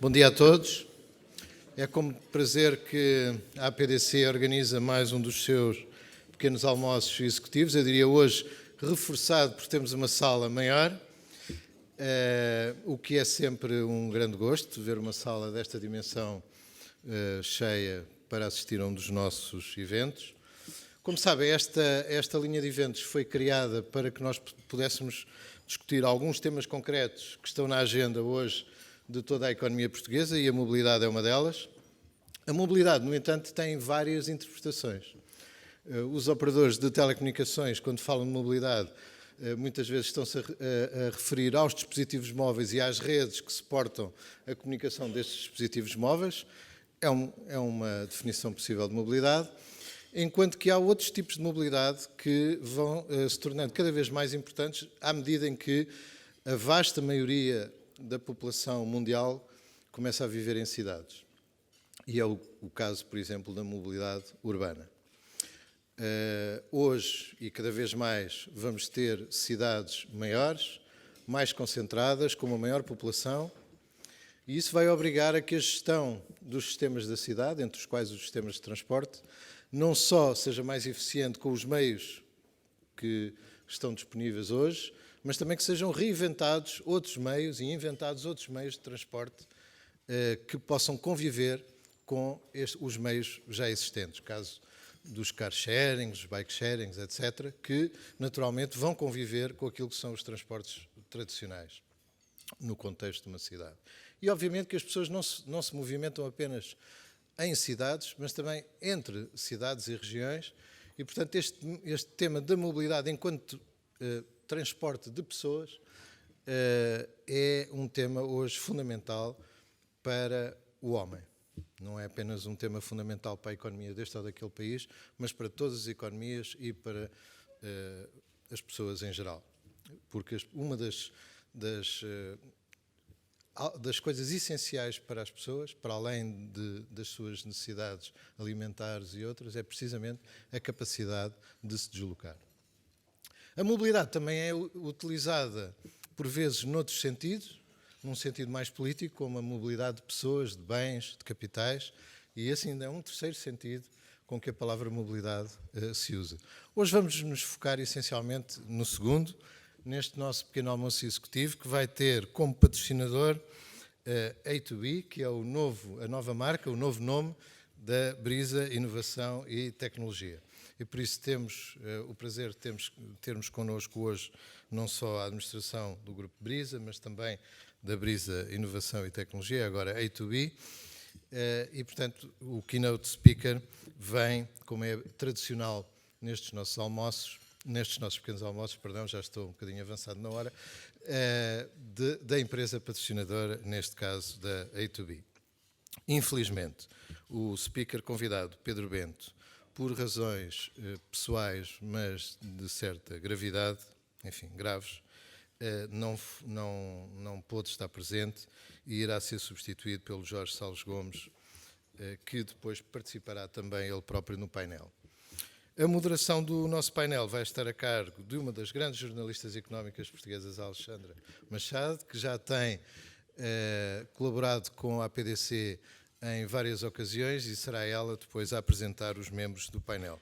Bom dia a todos. É com prazer que a APDC organiza mais um dos seus pequenos almoços executivos. Eu diria hoje reforçado por termos uma sala maior, o que é sempre um grande gosto, ver uma sala desta dimensão cheia para assistir a um dos nossos eventos. Como sabem, esta linha de eventos foi criada para que nós pudéssemos discutir alguns temas concretos que estão na agenda hoje de toda a economia portuguesa, e a mobilidade é uma delas. A mobilidade, no entanto, tem várias interpretações. Os operadores de telecomunicações, quando falam de mobilidade, muitas vezes estão-se a referir aos dispositivos móveis e às redes que suportam a comunicação destes dispositivos móveis. É uma definição possível de mobilidade, enquanto que há outros tipos de mobilidade que vão se tornando cada vez mais importantes à medida em que a vasta maioria da população mundial começa a viver em cidades. E é o caso, por exemplo, da mobilidade urbana. Hoje, e cada vez mais, vamos ter cidades maiores, mais concentradas, com uma maior população, e isso vai obrigar a que a gestão dos sistemas da cidade, entre os quais os sistemas de transporte, não só seja mais eficiente com os meios que estão disponíveis hoje, mas também que sejam reinventados outros meios e inventados outros meios de transporte que possam conviver com os meios já existentes, caso dos car sharings, dos bike sharings, etc., que naturalmente vão conviver com aquilo que são os transportes tradicionais no contexto de uma cidade. E obviamente que as pessoas não se movimentam apenas em cidades, mas também entre cidades e regiões, e portanto este tema da mobilidade enquanto transporte de pessoas é um tema hoje fundamental para o homem. Não é apenas um tema fundamental para a economia deste ou daquele país, mas para todas as economias e para as pessoas em geral. Porque uma das coisas essenciais para as pessoas, para além das suas necessidades alimentares e outras, é precisamente a capacidade de se deslocar. A mobilidade também é utilizada, por vezes, noutros sentidos, num sentido mais político, como a mobilidade de pessoas, de bens, de capitais, e esse ainda é um terceiro sentido com que a palavra mobilidade se usa. Hoje vamos nos focar essencialmente no segundo, neste nosso pequeno almoço executivo, que vai ter como patrocinador a A2B, que é a nova marca, o novo nome da Brisa Inovação e Tecnologia. E por isso temos o prazer de termos connosco hoje não só a administração do Grupo Brisa, mas também da Brisa Inovação e Tecnologia, agora A2B, e portanto o keynote speaker vem, como é tradicional nestes nossos pequenos almoços, já estou um bocadinho avançado na hora, da empresa patrocinadora, neste caso da A2B. Infelizmente, o speaker convidado, Pedro Bento, por razões pessoais, mas de certa gravidade, enfim, graves, não pôde estar presente e irá ser substituído pelo Jorge Salles Gomes, que depois participará também ele próprio no painel. A moderação do nosso painel vai estar a cargo de uma das grandes jornalistas económicas portuguesas, Alexandra Machado, que já tem colaborado com a APDC em várias ocasiões e será ela depois a apresentar os membros do painel.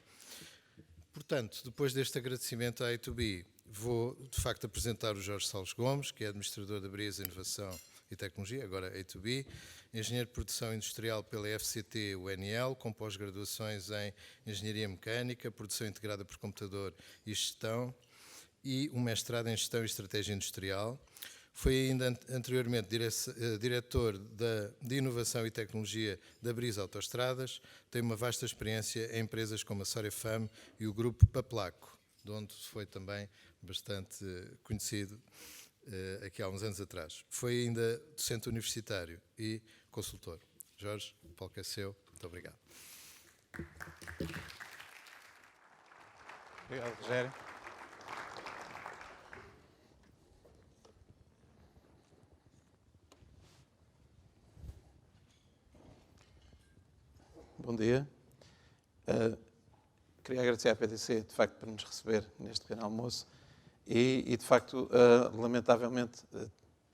Portanto, depois deste agradecimento à A2B, vou de facto apresentar o Jorge Salles Gomes, que é administrador da Brisa Inovação e Tecnologia, agora A2B, engenheiro de produção industrial pela FCT-UNL, com pós-graduações em Engenharia Mecânica, Produção Integrada por Computador e Gestão, e um mestrado em Gestão e Estratégia Industrial. Foi ainda anteriormente diretor de Inovação e Tecnologia da Brisa Autoestradas, tem uma vasta experiência em empresas como a Sorefam e o Grupo Papelaco, de onde foi também bastante conhecido aqui há uns anos atrás. Foi ainda docente universitário e consultor. Jorge, o palco é seu. Muito obrigado. Obrigado, Rogério. Bom dia. Queria agradecer à PDC, de facto, por nos receber neste pequeno almoço e de facto, lamentavelmente,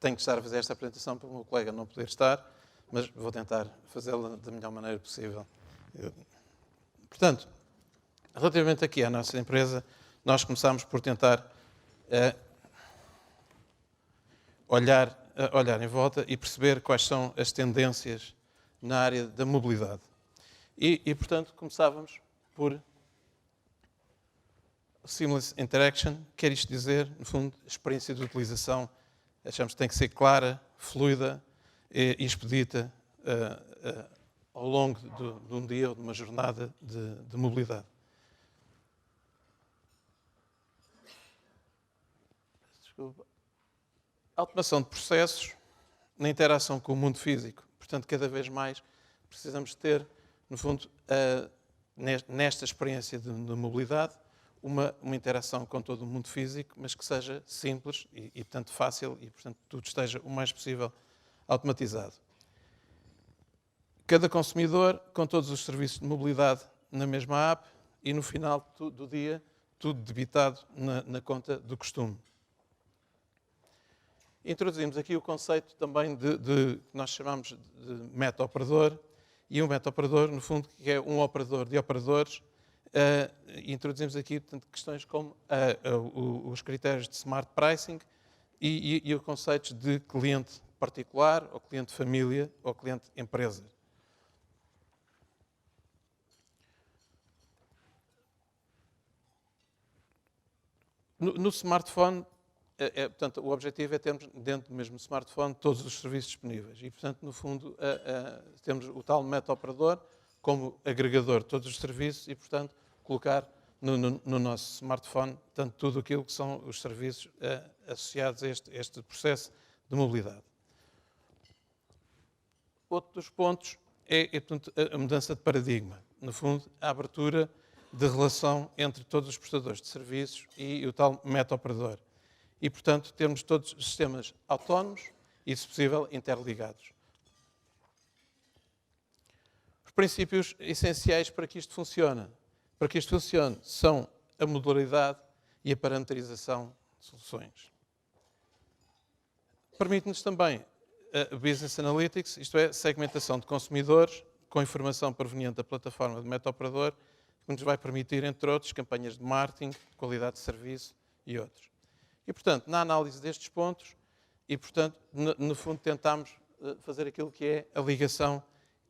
tenho que estar a fazer esta apresentação para o meu colega não poder estar, mas vou tentar fazê-la da melhor maneira possível. Portanto, relativamente aqui à nossa empresa, nós começámos por tentar olhar em volta e perceber quais são as tendências na área da mobilidade. Portanto, começávamos por Seamless Interaction, quer isto dizer, no fundo, a experiência de utilização, achamos que tem que ser clara, fluida e expedita ao longo de um dia ou de uma jornada de mobilidade. Desculpa. Automação de processos na interação com o mundo físico. Portanto, cada vez mais precisamos ter, no fundo, nesta experiência de mobilidade, uma interação com todo o mundo físico, mas que seja simples e portanto, fácil e, portanto, tudo esteja o mais possível automatizado. Cada consumidor com todos os serviços de mobilidade na mesma app e, no final do dia, tudo debitado na conta do costume. Introduzimos aqui o conceito também que nós chamamos de meta-operador, e um meta-operador, no fundo, que é um operador de operadores. Introduzimos aqui, portanto, questões como os critérios de smart pricing e os conceitos de cliente particular, ou cliente família, ou cliente empresa. No smartphone, portanto, o objetivo é termos dentro do mesmo smartphone todos os serviços disponíveis. E, portanto, no fundo, temos o tal meta-operador como agregador de todos os serviços e, portanto, colocar no nosso smartphone tanto tudo aquilo que são os serviços associados a este processo de mobilidade. Outro dos pontos portanto, a mudança de paradigma. No fundo, a abertura de relação entre todos os prestadores de serviços e o tal meta-operador. E, portanto, termos todos os sistemas autónomos e, se possível, interligados. Os princípios essenciais para que isto funcione. Para que isto funcione são a modularidade e a parametrização de soluções. Permite-nos também a Business Analytics, isto é, segmentação de consumidores com informação proveniente da plataforma de meta-operador, que nos vai permitir, entre outros, campanhas de marketing, qualidade de serviço e outros. E, portanto, na análise destes pontos, e, portanto, no fundo, tentamos fazer aquilo que é a ligação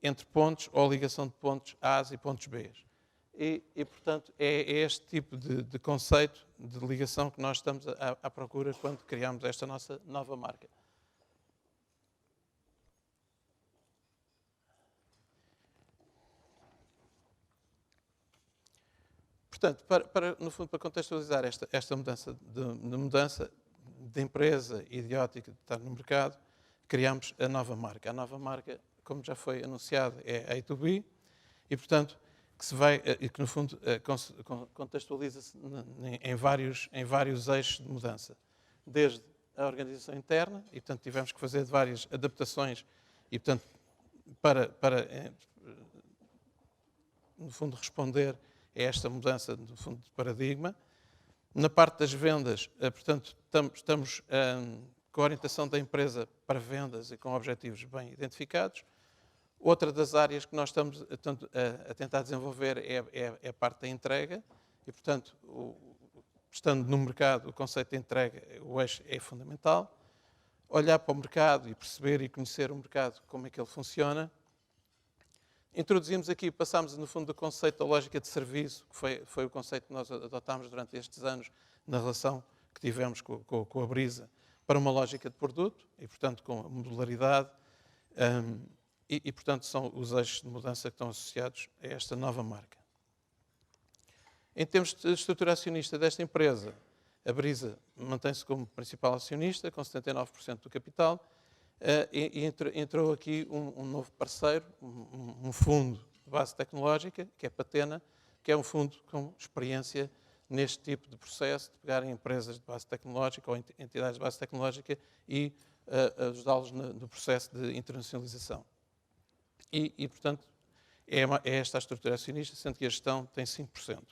entre pontos ou a ligação de pontos A e pontos B. E portanto, é este tipo de conceito de ligação que nós estamos à procura quando criamos esta nossa nova marca. Portanto, no fundo, para contextualizar esta mudança de empresa e de ótica de estar no mercado, criamos a nova marca. A nova marca, como já foi anunciado, é a A2B e, portanto, que no fundo contextualiza-se em vários eixos de mudança. Desde a organização interna, e portanto tivemos que fazer várias adaptações, e portanto, para no fundo responder a esta mudança no fundo de paradigma. Na parte das vendas, portanto, estamos com a orientação da empresa para vendas e com objetivos bem identificados. Outra das áreas que nós estamos a tentar desenvolver é a parte da entrega e, portanto, estando no mercado, o conceito de entrega, o eixo é fundamental. Olhar para o mercado e perceber e conhecer o mercado, como é que ele funciona. Introduzimos aqui, passámos no fundo do conceito da lógica de serviço, que foi o conceito que nós adotámos durante estes anos na relação que tivemos com a Brisa, para uma lógica de produto e, portanto, com a modularidade. E, portanto, são os eixos de mudança que estão associados a esta nova marca. Em termos de estrutura acionista desta empresa, a Brisa mantém-se como principal acionista, com 79% do capital, e entrou aqui um novo parceiro, um fundo de base tecnológica, que é a Patena, que é um fundo com experiência neste tipo de processo, de pegar em empresas de base tecnológica ou entidades de base tecnológica e ajudá-los no processo de internacionalização. E portanto, é esta a estrutura acionista, sendo que a gestão tem 5%.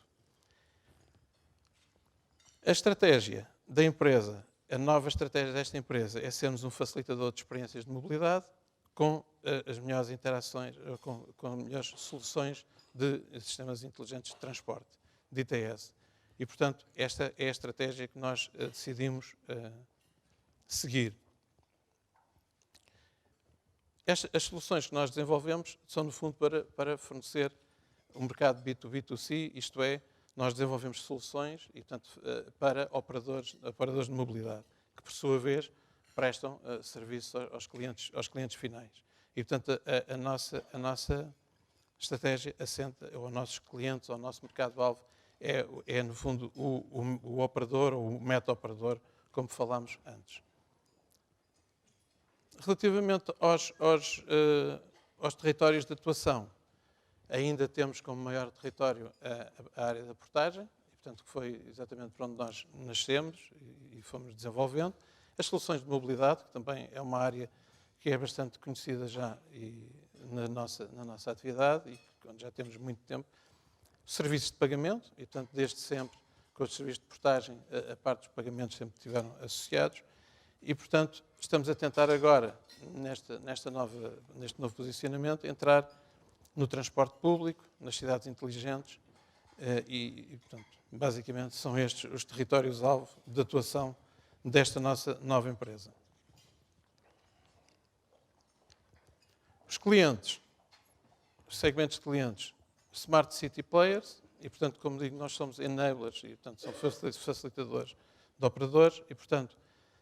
A estratégia da empresa, a nova estratégia desta empresa é sermos um facilitador de experiências de mobilidade, com as melhores interações, com melhores soluções de sistemas inteligentes de transporte, de ITS. E, portanto, esta é a estratégia que nós decidimos seguir. As soluções que nós desenvolvemos são, no fundo, para fornecer um mercado B2B2C, isto é, nós desenvolvemos soluções e, portanto, para operadores de mobilidade, que, por sua vez, prestam serviço aos clientes finais. E, portanto, a nossa estratégia assenta aos nossos clientes, ao nosso mercado-alvo, é, no fundo, o operador ou o meta-operador, como falámos antes. Relativamente aos territórios de atuação, ainda temos como maior território a área da portagem, e, portanto, que foi exatamente para onde nós nascemos e fomos desenvolvendo. As soluções de mobilidade, que também é uma área que é bastante conhecida já na nossa atividade e onde já temos muito tempo. Serviços de pagamento, e, portanto, desde sempre, com os serviços de portagem, a parte dos pagamentos sempre estiveram associados. E, portanto, estamos a tentar agora, neste novo posicionamento, entrar no transporte público, nas cidades inteligentes e, portanto, basicamente são estes os territórios-alvo de atuação desta nossa nova empresa. Os clientes, os segmentos de clientes, Smart City Players, e, portanto, como digo, nós somos enablers, e, portanto, são facilitadores de operadores, e, portanto,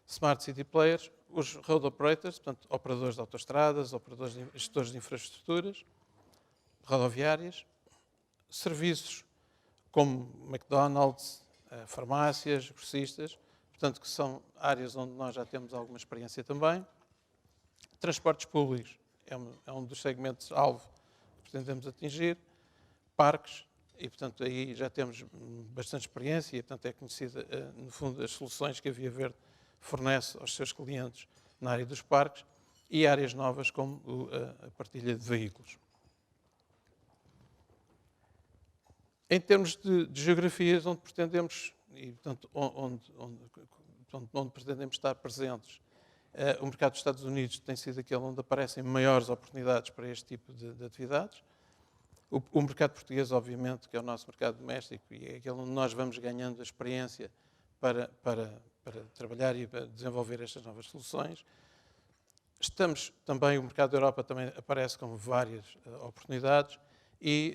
Smart City Players, os Road Operators, portanto, operadores de autoestradas, gestores de infraestruturas rodoviárias, serviços como McDonald's, farmácias, grossistas, portanto, que são áreas onde nós já temos alguma experiência também. Transportes públicos é um dos segmentos-alvo que pretendemos atingir. Parques, e, portanto, aí já temos bastante experiência e, portanto, é conhecida, no fundo, as soluções que a Via Verde fornece aos seus clientes na área dos parques e áreas novas como a partilha de veículos. Em termos de geografias onde pretendemos, e, portanto, onde pretendemos estar presentes, o mercado dos Estados Unidos tem sido aquele onde aparecem maiores oportunidades para este tipo de atividades. O mercado português, obviamente, que é o nosso mercado doméstico e é aquele onde nós vamos ganhando a experiência para trabalhar e para desenvolver estas novas soluções. O mercado da Europa também aparece com várias oportunidades e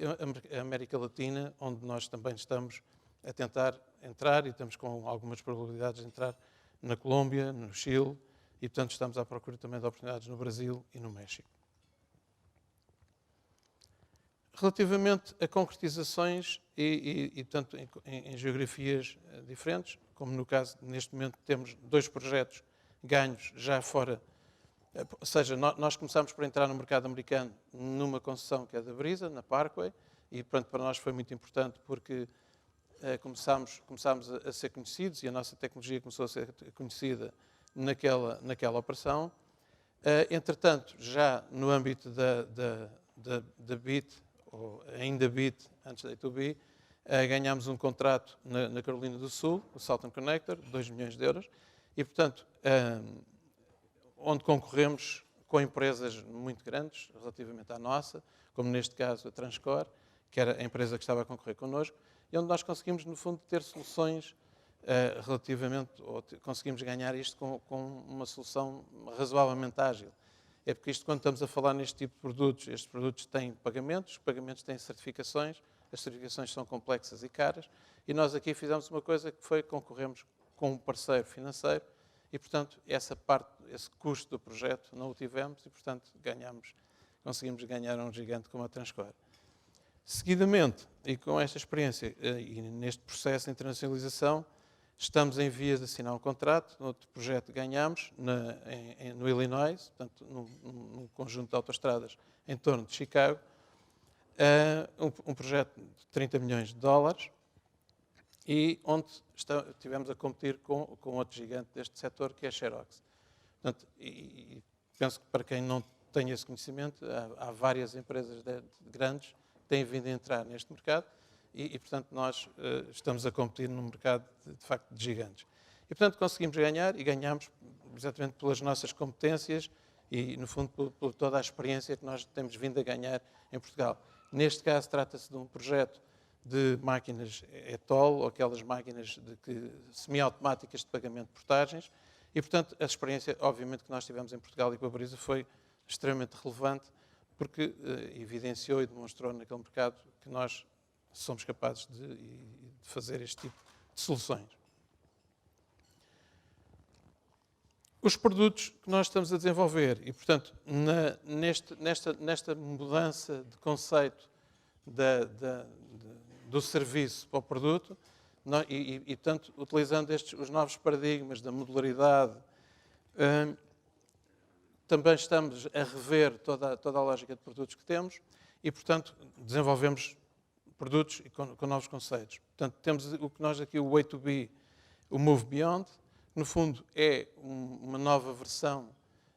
a América Latina, onde nós também estamos a tentar entrar e estamos com algumas probabilidades de entrar na Colômbia, no Chile e, portanto, estamos à procura também de oportunidades no Brasil e no México. Relativamente a concretizações e tanto em geografias diferentes, como no caso, neste momento, temos 2 projetos ganhos já fora. Ou seja, nós começámos por entrar no mercado americano numa concessão que é da Brisa, na Parkway, e, portanto, para nós foi muito importante porque começámos a ser conhecidos e a nossa tecnologia começou a ser conhecida naquela operação. Entretanto, já no âmbito da BIT, ou ainda BIT, antes da A2B, ganhámos um contrato na Carolina do Sul, o Southern Connector, de 2 milhões de euros, e, portanto, onde concorremos com empresas muito grandes, relativamente à nossa, como neste caso a Transcor, que era a empresa que estava a concorrer connosco, e onde nós conseguimos, no fundo, ter soluções ou conseguimos ganhar isto com uma solução razoavelmente ágil. É porque isto, quando estamos a falar neste tipo de produtos, estes produtos têm pagamentos, os pagamentos têm certificações, as certificações são complexas e caras, e nós aqui fizemos uma coisa que foi concorremos com um parceiro financeiro e, portanto, esse custo do projeto não o tivemos e, portanto, conseguimos ganhar um gigante como a Transcor. Seguidamente, e com esta experiência e neste processo de internacionalização, estamos em vias de assinar um contrato. Outro projeto ganhamos no Illinois, portanto, num conjunto de autoestradas em torno de Chicago, um projeto de 30 milhões de dólares e onde estivemos a competir com outro gigante deste setor, que é a Xerox. Portanto, e penso que para quem não tem esse conhecimento, há várias empresas grandes que têm vindo a entrar neste mercado e portanto, nós estamos a competir num mercado, de facto, de gigantes. E, portanto, conseguimos ganhar e ganhamos exatamente pelas nossas competências e, no fundo, por toda a experiência que nós temos vindo a ganhar em Portugal. Neste caso, trata-se de um projeto de máquinas ETOL, ou aquelas máquinas semiautomáticas de pagamento de portagens, e, portanto, a experiência, obviamente, que nós tivemos em Portugal e com a Bariza foi extremamente relevante, porque evidenciou e demonstrou naquele mercado que nós somos capazes de fazer este tipo de soluções. Os produtos que nós estamos a desenvolver e, portanto, nesta mudança de conceito do serviço para o produto portanto, utilizando os novos paradigmas da modularidade, também estamos a rever toda a lógica de produtos que temos e, portanto, desenvolvemos produtos com novos conceitos. Portanto, temos o que nós aqui, o Way2B, o Move Beyond, que no fundo é uma nova versão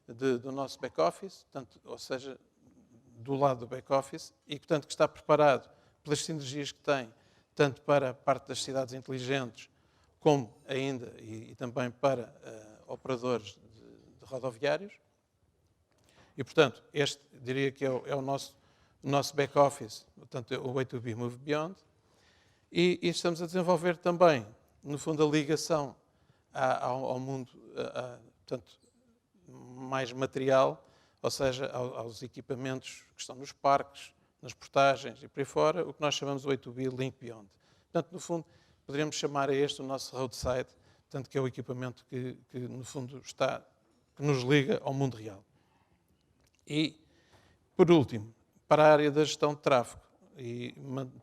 do nosso back-office, ou seja, do lado do back-office, e, portanto, que está preparado pelas sinergias que tem, tanto para a parte das cidades inteligentes, como ainda e também para operadores de rodoviários. E, portanto, este diria que é o nosso back-office, portanto, o Way2B Move Beyond. E estamos a desenvolver também, no fundo, a ligação ao mundo, portanto, mais material, ou seja, aos equipamentos que estão nos parques, nas portagens e por aí fora, o que nós chamamos de Way2B Link Beyond. Portanto, no fundo, poderíamos chamar a este o nosso roadside, portanto, que é o equipamento que no fundo, que nos liga ao mundo real. E, por último, para a área da gestão de tráfego,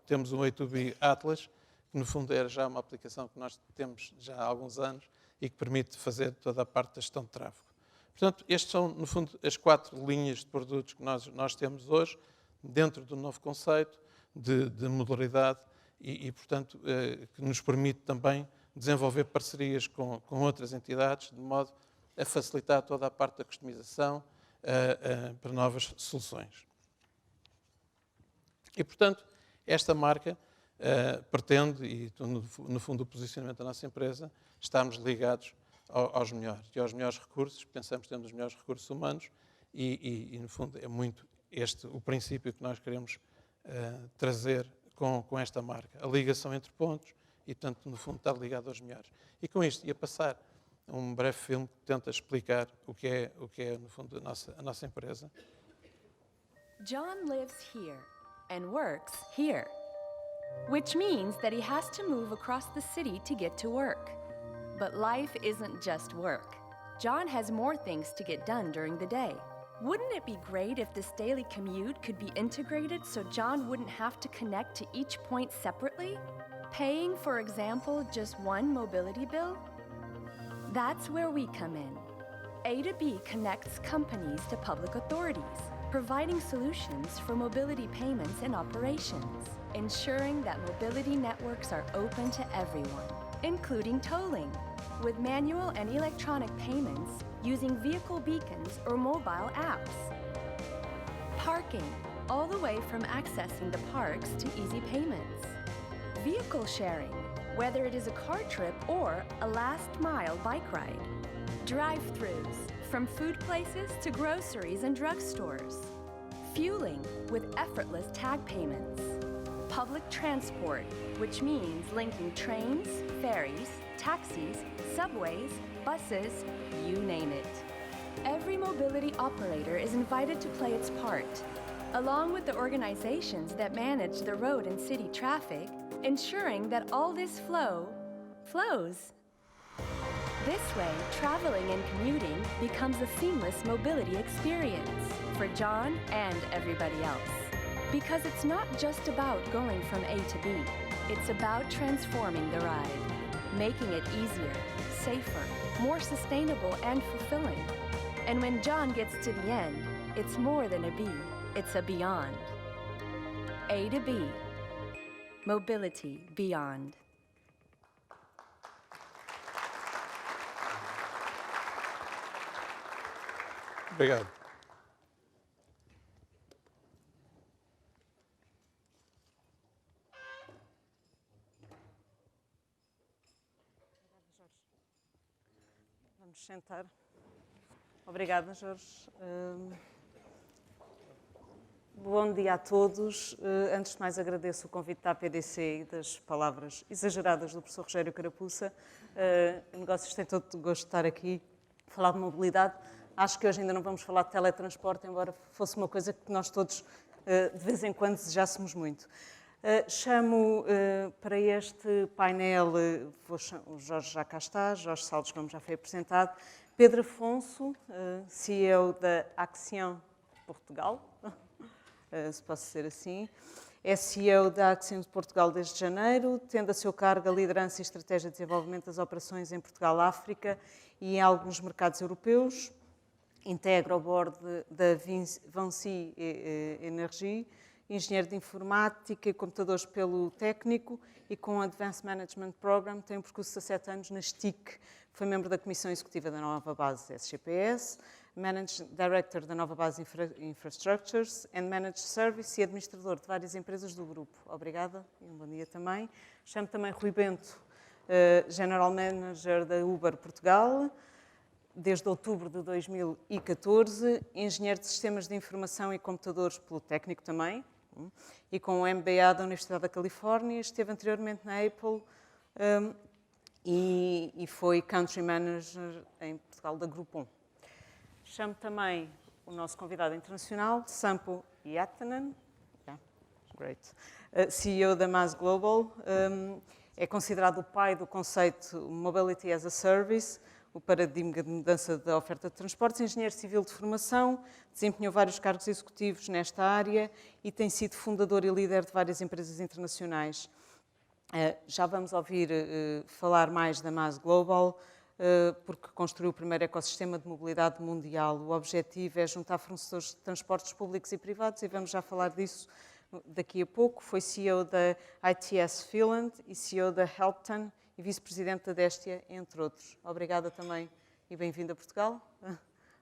temos o Way2B Atlas, que no fundo era já uma aplicação que nós temos já há alguns anos e que permite fazer toda a parte da gestão de tráfego. Portanto, estes são, no fundo, as 4 linhas de produtos que nós temos hoje, dentro do novo conceito de modularidade e portanto, que nos permite também desenvolver parcerias com outras entidades, de modo a facilitar toda a parte da customização para novas soluções. E, portanto, esta marca pretende, e no fundo o posicionamento da nossa empresa, estarmos ligados aos melhores. E aos melhores recursos, pensamos que temos os melhores recursos humanos e no fundo, é muito o princípio que nós queremos trazer com esta marca. A ligação entre pontos e, portanto, no fundo, estar ligado aos melhores. E com isto ia passar um breve filme que tenta explicar o que é no fundo, a nossa empresa. John lives here and works here, which means that he has to move across the city to get to work. But life isn't just work. John has more things to get done during the day. Wouldn't it be great if this daily commute could be integrated so John wouldn't have to connect to each point separately? Paying, for example, just one mobility bill? That's where we come in. A2B connects companies to public authorities, providing solutions for mobility payments and operations, ensuring that mobility networks are open to everyone, including tolling, with manual and electronic payments using vehicle beacons or mobile apps. Parking, all the way from accessing the parks to easy payments. Vehicle sharing, whether it is a car trip or a last-mile bike ride. Drive-thrus, from food places to groceries and drugstores. Fueling, with effortless tag payments. Public transport, which means linking trains, ferries, taxis, subways, buses, you name it. Every mobility operator is invited to play its part, along with the organizations that manage the road and city traffic, ensuring that all this flows. This way, traveling and commuting becomes a seamless mobility experience for John and everybody else. Because it's not just about going from A to B, it's about transforming the ride, making it easier, safer, more sustainable and fulfilling. And when John gets to the end, it's more than a B, it's a beyond. A to B, mobility beyond. Obrigado. Vamos sentar. Obrigada, Jorge. Bom dia a todos. Antes de mais, agradeço o convite da APDC e das palavras exageradas do professor Rogério Carapuça. Negócios tem todo o gosto de estar aqui, falar de mobilidade. Acho que hoje ainda não vamos falar de teletransporte, embora fosse uma coisa que nós todos, de vez em quando, desejássemos muito. Chamo para este painel, o Jorge já cá está, Jorge Salles Gomes já foi apresentado, Pedro Afonso, CEO da Axiom Portugal, se posso ser assim, é CEO da Axiom de Portugal desde janeiro, tendo a seu cargo a liderança e estratégia de desenvolvimento das operações em Portugal, África e em alguns mercados europeus. Integra o board da Vinci Energy, engenheiro de informática e computadores pelo técnico e com o Advanced Management Program tem um percurso de 17 anos na STIC. Foi membro da Comissão Executiva da Nova Base SGPS, Managing Director da Nova Base Infrastructures and Managed Service e administrador de várias empresas do grupo. Obrigada e um bom dia também. Chamo também Rui Bento, General Manager da Uber Portugal, desde outubro de 2014, engenheiro de sistemas de informação e computadores pelo técnico também, e com o MBA da Universidade da Califórnia, esteve anteriormente na Apple e foi Country Manager em Portugal da Groupon. Chamo também o nosso convidado internacional, Sampo Iatanen, CEO da MAS Global, é considerado o pai do conceito Mobility as a Service, o paradigma de mudança da oferta de transportes, engenheiro civil de formação, desempenhou vários cargos executivos nesta área e tem sido fundador e líder de várias empresas internacionais. Já vamos ouvir falar mais da MAS Global, porque construiu o primeiro ecossistema de mobilidade mundial. O objetivo é juntar fornecedores de transportes públicos e privados e vamos já falar disso daqui a pouco. Foi CEO da ITS Finland e CEO da Helpton e vice-presidente da Destia, entre outros. Obrigada também e bem-vindo a Portugal.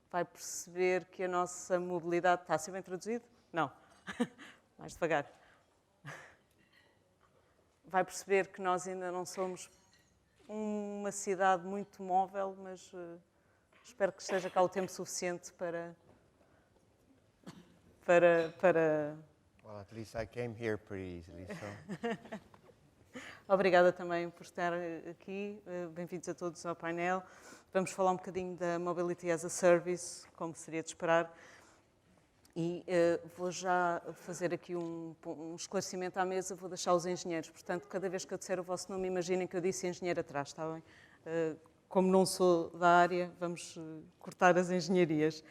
Vai perceber que a nossa mobilidade... Está a ser bem traduzido? Não. Mais devagar. Vai perceber que nós ainda não somos uma cidade muito móvel, mas espero que esteja cá o tempo suficiente para... Well, at least I came here pretty easily, so... Obrigada também por estar aqui. Bem-vindos a todos ao painel. Vamos falar um bocadinho da Mobility as a Service, como seria de esperar. E vou já fazer aqui um esclarecimento à mesa, vou deixar os engenheiros. Portanto, cada vez que eu disser o vosso nome, imaginem que eu disse engenheiro atrás, está bem? Como não sou da área, vamos cortar as engenharias.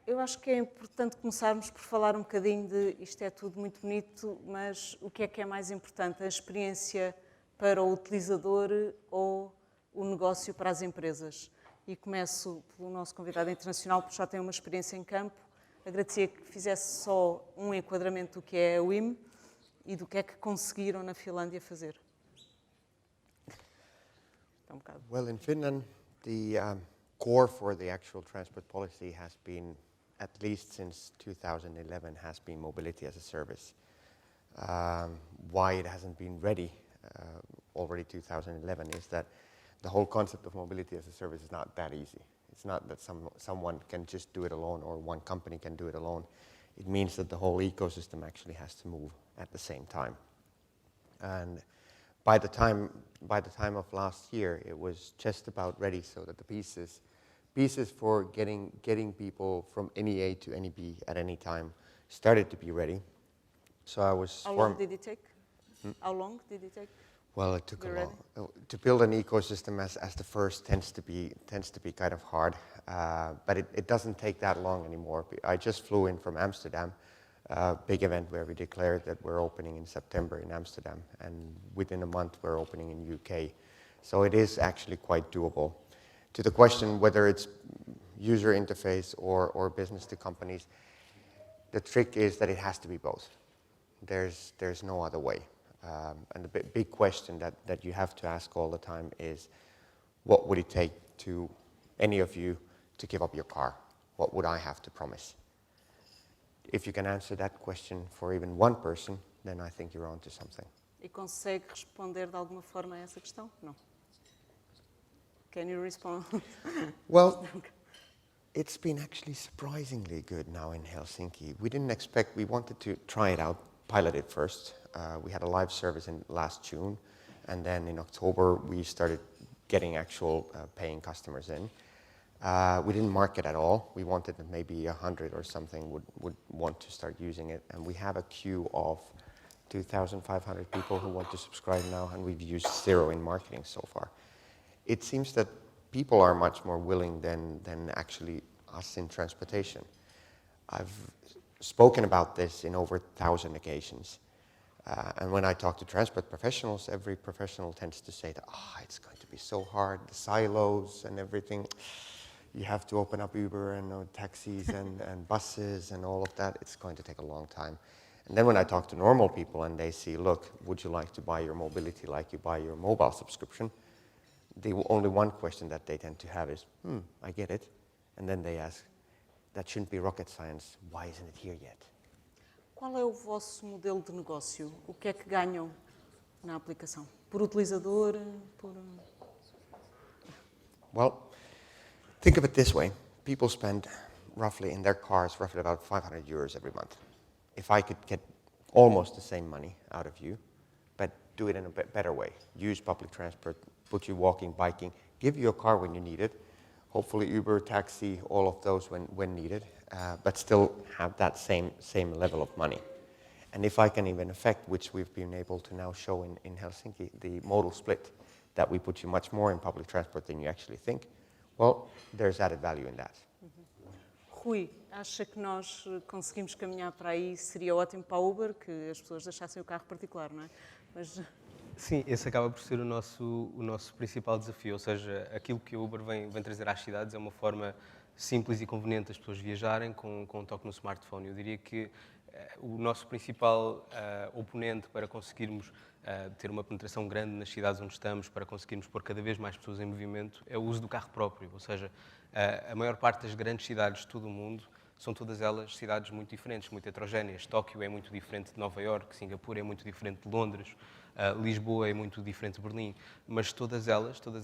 Eu acho que é importante começarmos por falar um bocadinho de isto é tudo muito bonito, mas o que é mais importante? A experiência para o utilizador ou o negócio para as empresas? E começo pelo nosso convidado internacional, porque já tem uma experiência em campo. Agradecia que fizesse só um enquadramento do que é a WIM e do que é que conseguiram na Finlândia fazer. Está um bocado. Well, in Finland, the core for the actual transport policy has been, at least since 2011, has been mobility as a service. Why it hasn't been ready already 2011 is that the whole concept of mobility as a service is not that easy. It's not that someone can just do it alone or one company can do it alone. It means that the whole ecosystem actually has to move at the same time. And by the time of last year, it was just about ready so that the pieces for getting people from any A to any B at any time started to be ready. So I was... How long did it take? How long did it take? Well, it took a while. To build an ecosystem as the first tends to be kind of hard, but it doesn't take that long anymore. I just flew in from Amsterdam, a big event where we declared that we're opening in September in Amsterdam, and within a month we're opening in UK. So it is actually quite doable. To the question whether it's user interface or business to companies, the trick is that it has to be both. There's no other way. And the big question that you have to ask all the time is, what would it take to any of you to give up your car? What would I have to promise? If you can answer that question for even one person, then I think you're on to something. E consegue responder de alguma forma a essa questão? Não. Can you respond? Well, it's been actually surprisingly good now in Helsinki. We didn't expect, we wanted to try it out, pilot it first. We had a live service in last June, and then in October we started getting actual paying customers in. We didn't market at all. We wanted that maybe 100 or something would want to start using it, and we have a queue of 2,500 people who want to subscribe now, and we've used 0 in marketing so far. It seems that people are much more willing than actually us in transportation. I've spoken about this in over 1,000 occasions. And when I talk to transport professionals, every professional tends to say that, it's going to be so hard, the silos and everything. You have to open up Uber and taxis and buses and all of that. It's going to take a long time. And then when I talk to normal people and they see, look, would you like to buy your mobility like you buy your mobile subscription? The only one question that they tend to have is, I get it. And then they ask, that shouldn't be rocket science. Why isn't it here yet? Qual é o vosso modelo de negócio? O que é que ganham na aplicação? Por utilizador? Well, think of it this way. People spend roughly in their cars, roughly about 500 euros every month. If I could get almost the same money out of you, but do it in a better way, use public transport, put you walking, biking, give you a car when you need it, hopefully Uber, taxi, all of those when needed, but still have that same level of money. And if I can even affect, which we've been able to now show in Helsinki, the modal split, that we put you much more in public transport than you actually think, well, there's added value in that. Rui, acha que nós conseguimos caminhar para aí? Seria ótimo para a Uber que as pessoas deixassem o carro particular, não é? Mas... Sim, esse acaba por ser o nosso principal desafio, ou seja, aquilo que a Uber vem trazer às cidades é uma forma simples e conveniente das pessoas viajarem com um toque no smartphone. Eu diria que o nosso principal oponente para conseguirmos ter uma penetração grande nas cidades onde estamos, para conseguirmos pôr cada vez mais pessoas em movimento, é o uso do carro próprio, ou seja, a maior parte das grandes cidades de todo o mundo são todas elas cidades muito diferentes, muito heterogéneas. Tóquio é muito diferente de Nova Iorque, Singapura é muito diferente de Londres, Lisboa é muito diferente de Berlim, mas todas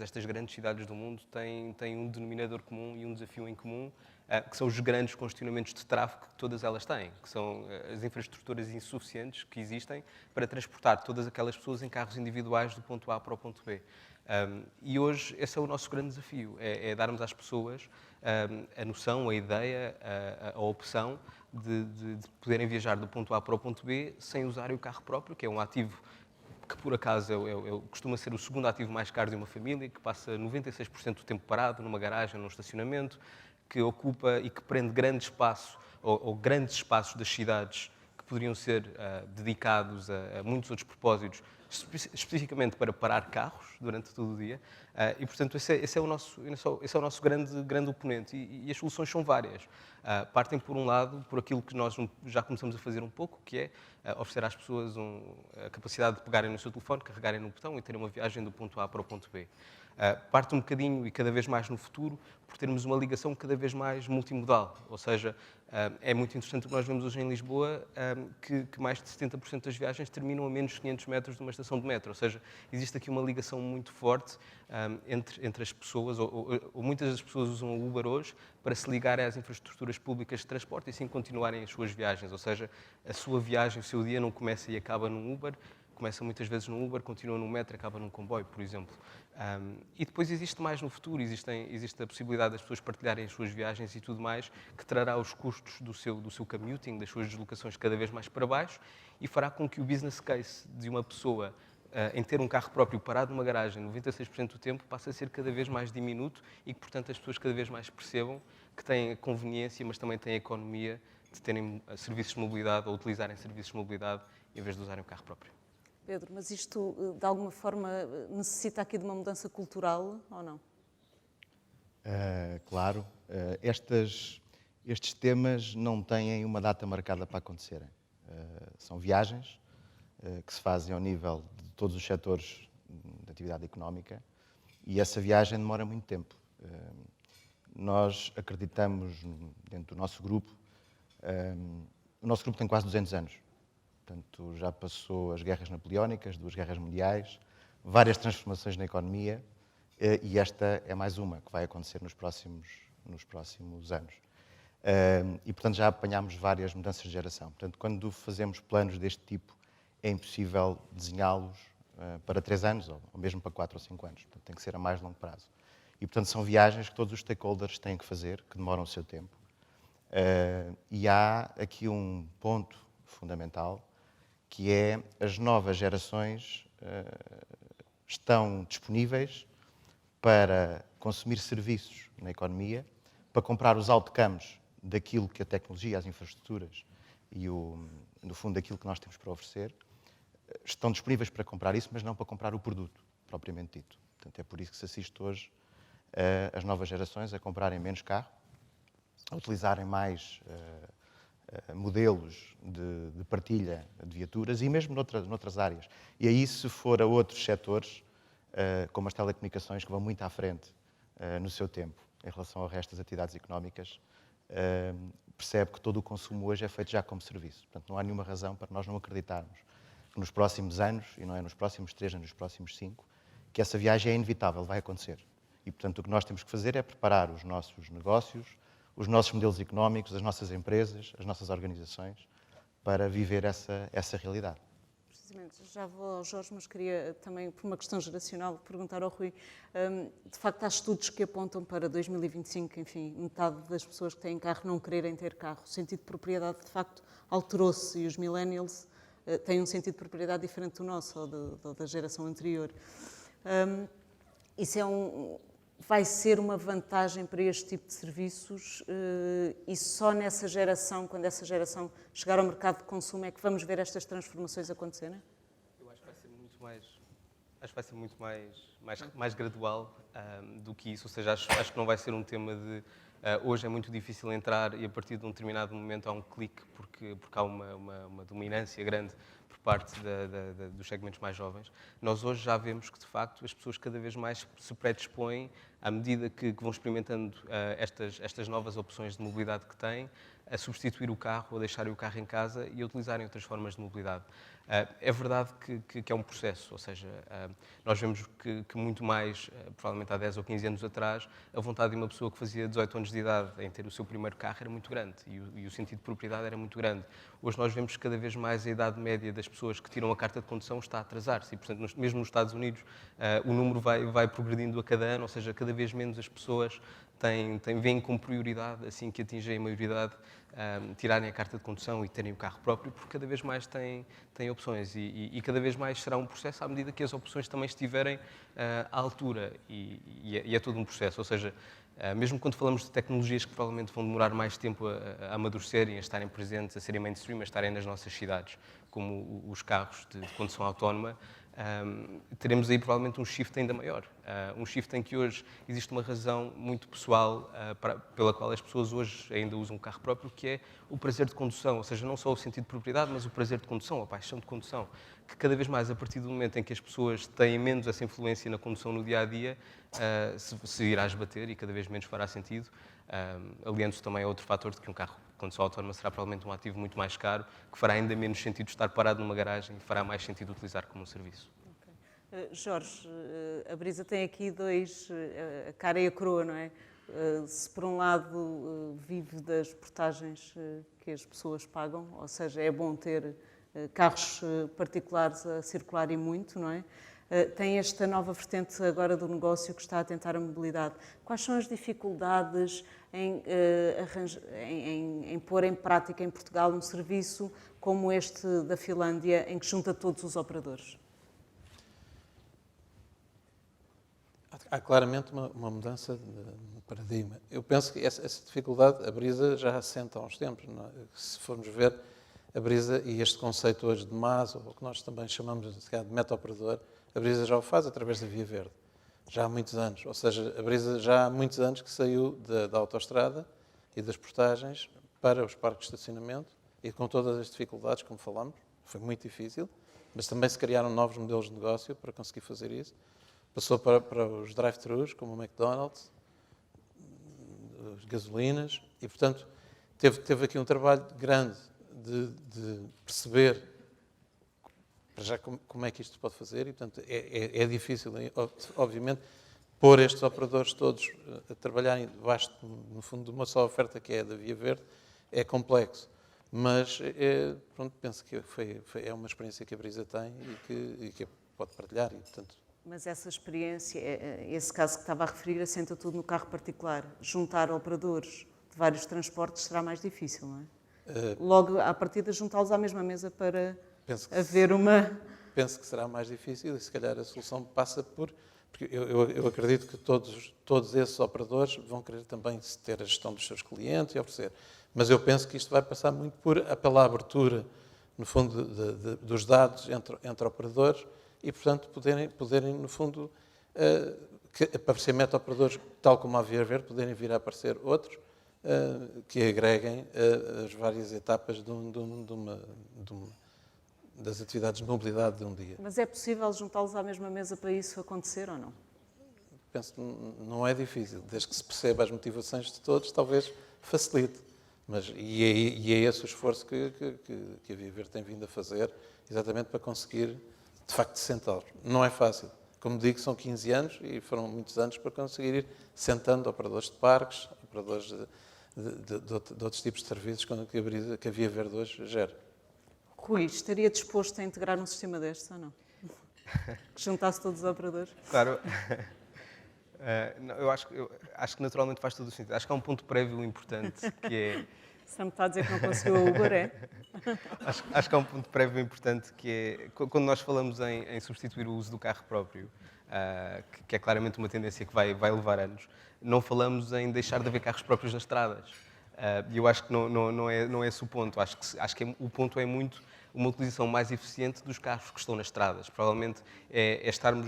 estas grandes cidades do mundo têm um denominador comum e um desafio em comum, que são os grandes congestionamentos de tráfego que todas elas têm, que são as infraestruturas insuficientes que existem para transportar todas aquelas pessoas em carros individuais do ponto A para o ponto B. E hoje esse é o nosso grande desafio, é darmos às pessoas a noção, a ideia, a opção de poderem viajar do ponto A para o ponto B sem usarem o carro próprio, que é um ativo que por acaso costuma ser o segundo ativo mais caro de uma família, que passa 96% do tempo parado numa garagem, num estacionamento, que ocupa e que prende grande espaço ou grandes espaços das cidades que poderiam ser dedicados a muitos outros propósitos, especificamente para parar carros durante todo o dia. E, portanto, esse é o nosso grande oponente. E as soluções são várias. Partem, por um lado, por aquilo que nós já começamos a fazer um pouco, que é oferecer às pessoas a capacidade de pegarem no seu telefone, carregarem no botão e terem uma viagem do ponto A para o ponto B. Parte um bocadinho, e cada vez mais no futuro, por termos uma ligação cada vez mais multimodal. Ou seja, é muito interessante o que nós vemos hoje em Lisboa, que mais de 70% das viagens terminam a menos de 500 metros de uma estação de metro. Ou seja, existe aqui uma ligação muito forte entre as pessoas, ou muitas das pessoas usam o Uber hoje para se ligarem às infraestruturas públicas de transporte e assim continuarem as suas viagens. Ou seja, a sua viagem, o seu dia não começa e acaba num Uber, começa muitas vezes no Uber, continua no metro, acaba num comboio, por exemplo. E depois existe mais no futuro, existe a possibilidade das pessoas partilharem as suas viagens e tudo mais, que trará os custos do seu commuting, das suas deslocações cada vez mais para baixo e fará com que o business case de uma pessoa em ter um carro próprio parado numa garagem 96% do tempo passe a ser cada vez mais diminuto e que, portanto, as pessoas cada vez mais percebam que têm a conveniência, mas também têm a economia de terem serviços de mobilidade ou utilizarem serviços de mobilidade em vez de usarem o carro próprio. Pedro, mas isto, de alguma forma, necessita aqui de uma mudança cultural ou não? Claro. Estes temas não têm uma data marcada para acontecerem. São viagens que se fazem ao nível de todos os setores da atividade económica e essa viagem demora muito tempo. Nós acreditamos, dentro do nosso grupo, o nosso grupo tem quase 200 anos. Portanto, já passou as guerras napoleónicas, 2 guerras mundiais, várias transformações na economia e esta é mais uma que vai acontecer nos próximos anos. E, portanto, já apanhámos várias mudanças de geração. Portanto, quando fazemos planos deste tipo, é impossível desenhá-los para 3 anos ou mesmo para 4 ou 5 anos. Portanto, tem que ser a mais longo prazo. E, portanto, são viagens que todos os stakeholders têm que fazer, que demoram o seu tempo. E há aqui um ponto fundamental, que é as novas gerações estão disponíveis para consumir serviços na economia, para comprar os outcomes daquilo que a tecnologia, as infraestruturas e, no fundo, aquilo que nós temos para oferecer, estão disponíveis para comprar isso, mas não para comprar o produto, propriamente dito. Portanto, é por isso que se assiste hoje as novas gerações a comprarem menos carro, a utilizarem mais modelos de partilha de viaturas e mesmo noutras áreas. E aí, se for a outros setores, como as telecomunicações, que vão muito à frente no seu tempo, em relação ao resto das atividades económicas, percebe que todo o consumo hoje é feito já como serviço. Portanto, não há nenhuma razão para nós não acreditarmos que nos próximos anos, e não é nos próximos 3, nem nos próximos 5, que essa viagem é inevitável, vai acontecer. E, portanto, o que nós temos que fazer é preparar os nossos negócios, os nossos modelos económicos, as nossas empresas, as nossas organizações, para viver essa realidade. Precisamente, já vou ao Jorge, mas queria também, por uma questão geracional, perguntar ao Rui. De facto, há estudos que apontam para 2025, enfim, metade das pessoas que têm carro não quererem ter carro. O sentido de propriedade, de facto, alterou-se e os millennials têm um sentido de propriedade diferente do nosso ou da geração anterior. Isso vai ser uma vantagem para este tipo de serviços e só nessa geração, quando essa geração chegar ao mercado de consumo, é que vamos ver estas transformações acontecerem? Eu acho que vai ser muito mais gradual do que isso, ou seja, acho que não vai ser um tema de hoje é muito difícil entrar e a partir de um determinado momento há um clique porque há uma dominância grande por parte dos segmentos mais jovens. Nós hoje já vemos que, de facto, as pessoas cada vez mais se predispõem, à medida que vão experimentando estas novas opções de mobilidade que têm, a substituir o carro, a deixarem o carro em casa e a utilizarem outras formas de mobilidade. É verdade que é um processo, ou seja, nós vemos que muito mais, provavelmente há 10 ou 15 anos atrás, a vontade de uma pessoa que fazia 18 anos de idade em ter o seu primeiro carro era muito grande e o sentido de propriedade era muito grande. Hoje nós vemos que cada vez mais a idade média das pessoas que tiram a carta de condução está a atrasar-se e, portanto, mesmo nos Estados Unidos, o número vai progredindo a cada ano, ou seja, cada vez menos as pessoas veem como prioridade, assim que atingem a maioridade, tirarem a carta de condução e terem o carro próprio, porque cada vez mais têm opções e cada vez mais será um processo à medida que as opções também estiverem à altura e é todo um processo, ou seja, mesmo quando falamos de tecnologias que provavelmente vão demorar mais tempo a amadurecerem, a estarem presentes, a serem mainstream, a estarem nas nossas cidades, como os carros de condução autónoma, teremos aí provavelmente um shift ainda maior. Um shift em que hoje existe uma razão muito pessoal pela qual as pessoas hoje ainda usam um carro próprio, que é o prazer de condução, ou seja, não só o sentido de propriedade, mas o prazer de condução, a paixão de condução, que cada vez mais, a partir do momento em que as pessoas têm menos essa influência na condução no dia-a-dia, se irá esbater e cada vez menos fará sentido, aliando-se também a outro fator de que um carro de condução autónoma será provavelmente um ativo muito mais caro, que fará ainda menos sentido estar parado numa garagem e fará mais sentido utilizar como um serviço. Jorge, a Brisa tem aqui dois, a cara e a coroa, não é? Se por um lado vive das portagens que as pessoas pagam, ou seja, é bom ter carros particulares a circular e muito, não é? Tem esta nova vertente agora do negócio que está a tentar a mobilidade. Quais são as dificuldades em pôr em prática em Portugal um serviço como este da Finlândia, em que junta todos os operadores? Há claramente uma mudança de paradigma. Eu penso que essa dificuldade, a Brisa já assenta há uns tempos. Não é? Se formos ver, a Brisa e este conceito hoje de MAS, ou o que nós também chamamos de meta-operador, a Brisa já o faz através da Via Verde, já há muitos anos. Ou seja, a Brisa já há muitos anos que saiu da autoestrada e das portagens para os parques de estacionamento e com todas as dificuldades, como falamos, foi muito difícil, mas também se criaram novos modelos de negócio para conseguir fazer isso. Passou para os drive-thrus, como o McDonald's, as gasolinas, e, portanto, teve aqui um trabalho grande de perceber para já como é que isto se pode fazer, e, portanto, é difícil, obviamente, pôr estes operadores todos a trabalharem debaixo, no fundo, de uma só oferta que é a da Via Verde, é complexo. Mas, pronto, penso que é uma experiência que a Brisa tem e que pode partilhar. E, portanto, Mas essa experiência, esse caso que estava a referir, assenta tudo no carro particular. Juntar operadores de vários transportes será mais difícil, não é? Logo, à partida, juntá-los à mesma mesa para haver uma... Penso que será mais difícil e, se calhar, a solução passa por... Porque eu acredito que todos esses operadores vão querer também ter a gestão dos seus clientes e oferecer. Mas eu penso que isto vai passar muito pela abertura, no fundo, dos dados entre operadores e, portanto, poderem no fundo, aparecer meta-operadores, tal como a Via Verde, poderem vir a aparecer outros que agreguem as várias etapas das atividades de mobilidade de um dia. Mas é possível juntá-los à mesma mesa para isso acontecer ou não? Penso que não é difícil, desde que se perceba as motivações de todos, talvez facilite. E é esse o esforço que a Via Verde tem vindo a fazer, exatamente para conseguir, de facto, sentá-los. Não é fácil. Como digo, são 15 anos e foram muitos anos para conseguir ir sentando operadores de parques, operadores de outros tipos de serviços que a Via Verde hoje gera. Rui, estaria disposto a integrar um sistema destes ou não? Que juntasse todos os operadores? Claro. Não, eu acho que naturalmente faz todo o sentido. Acho que há um ponto prévio importante que é... Se não me está a dizer que não conseguiu o Uber, é? Acho que há um ponto prévio importante que é, quando nós falamos em substituir o uso do carro próprio, que é claramente uma tendência que vai levar anos, não falamos em deixar de haver carros próprios nas estradas. E eu acho que não é esse o ponto. Acho que o ponto é muito uma utilização mais eficiente dos carros que estão nas estradas. Provavelmente é estarmos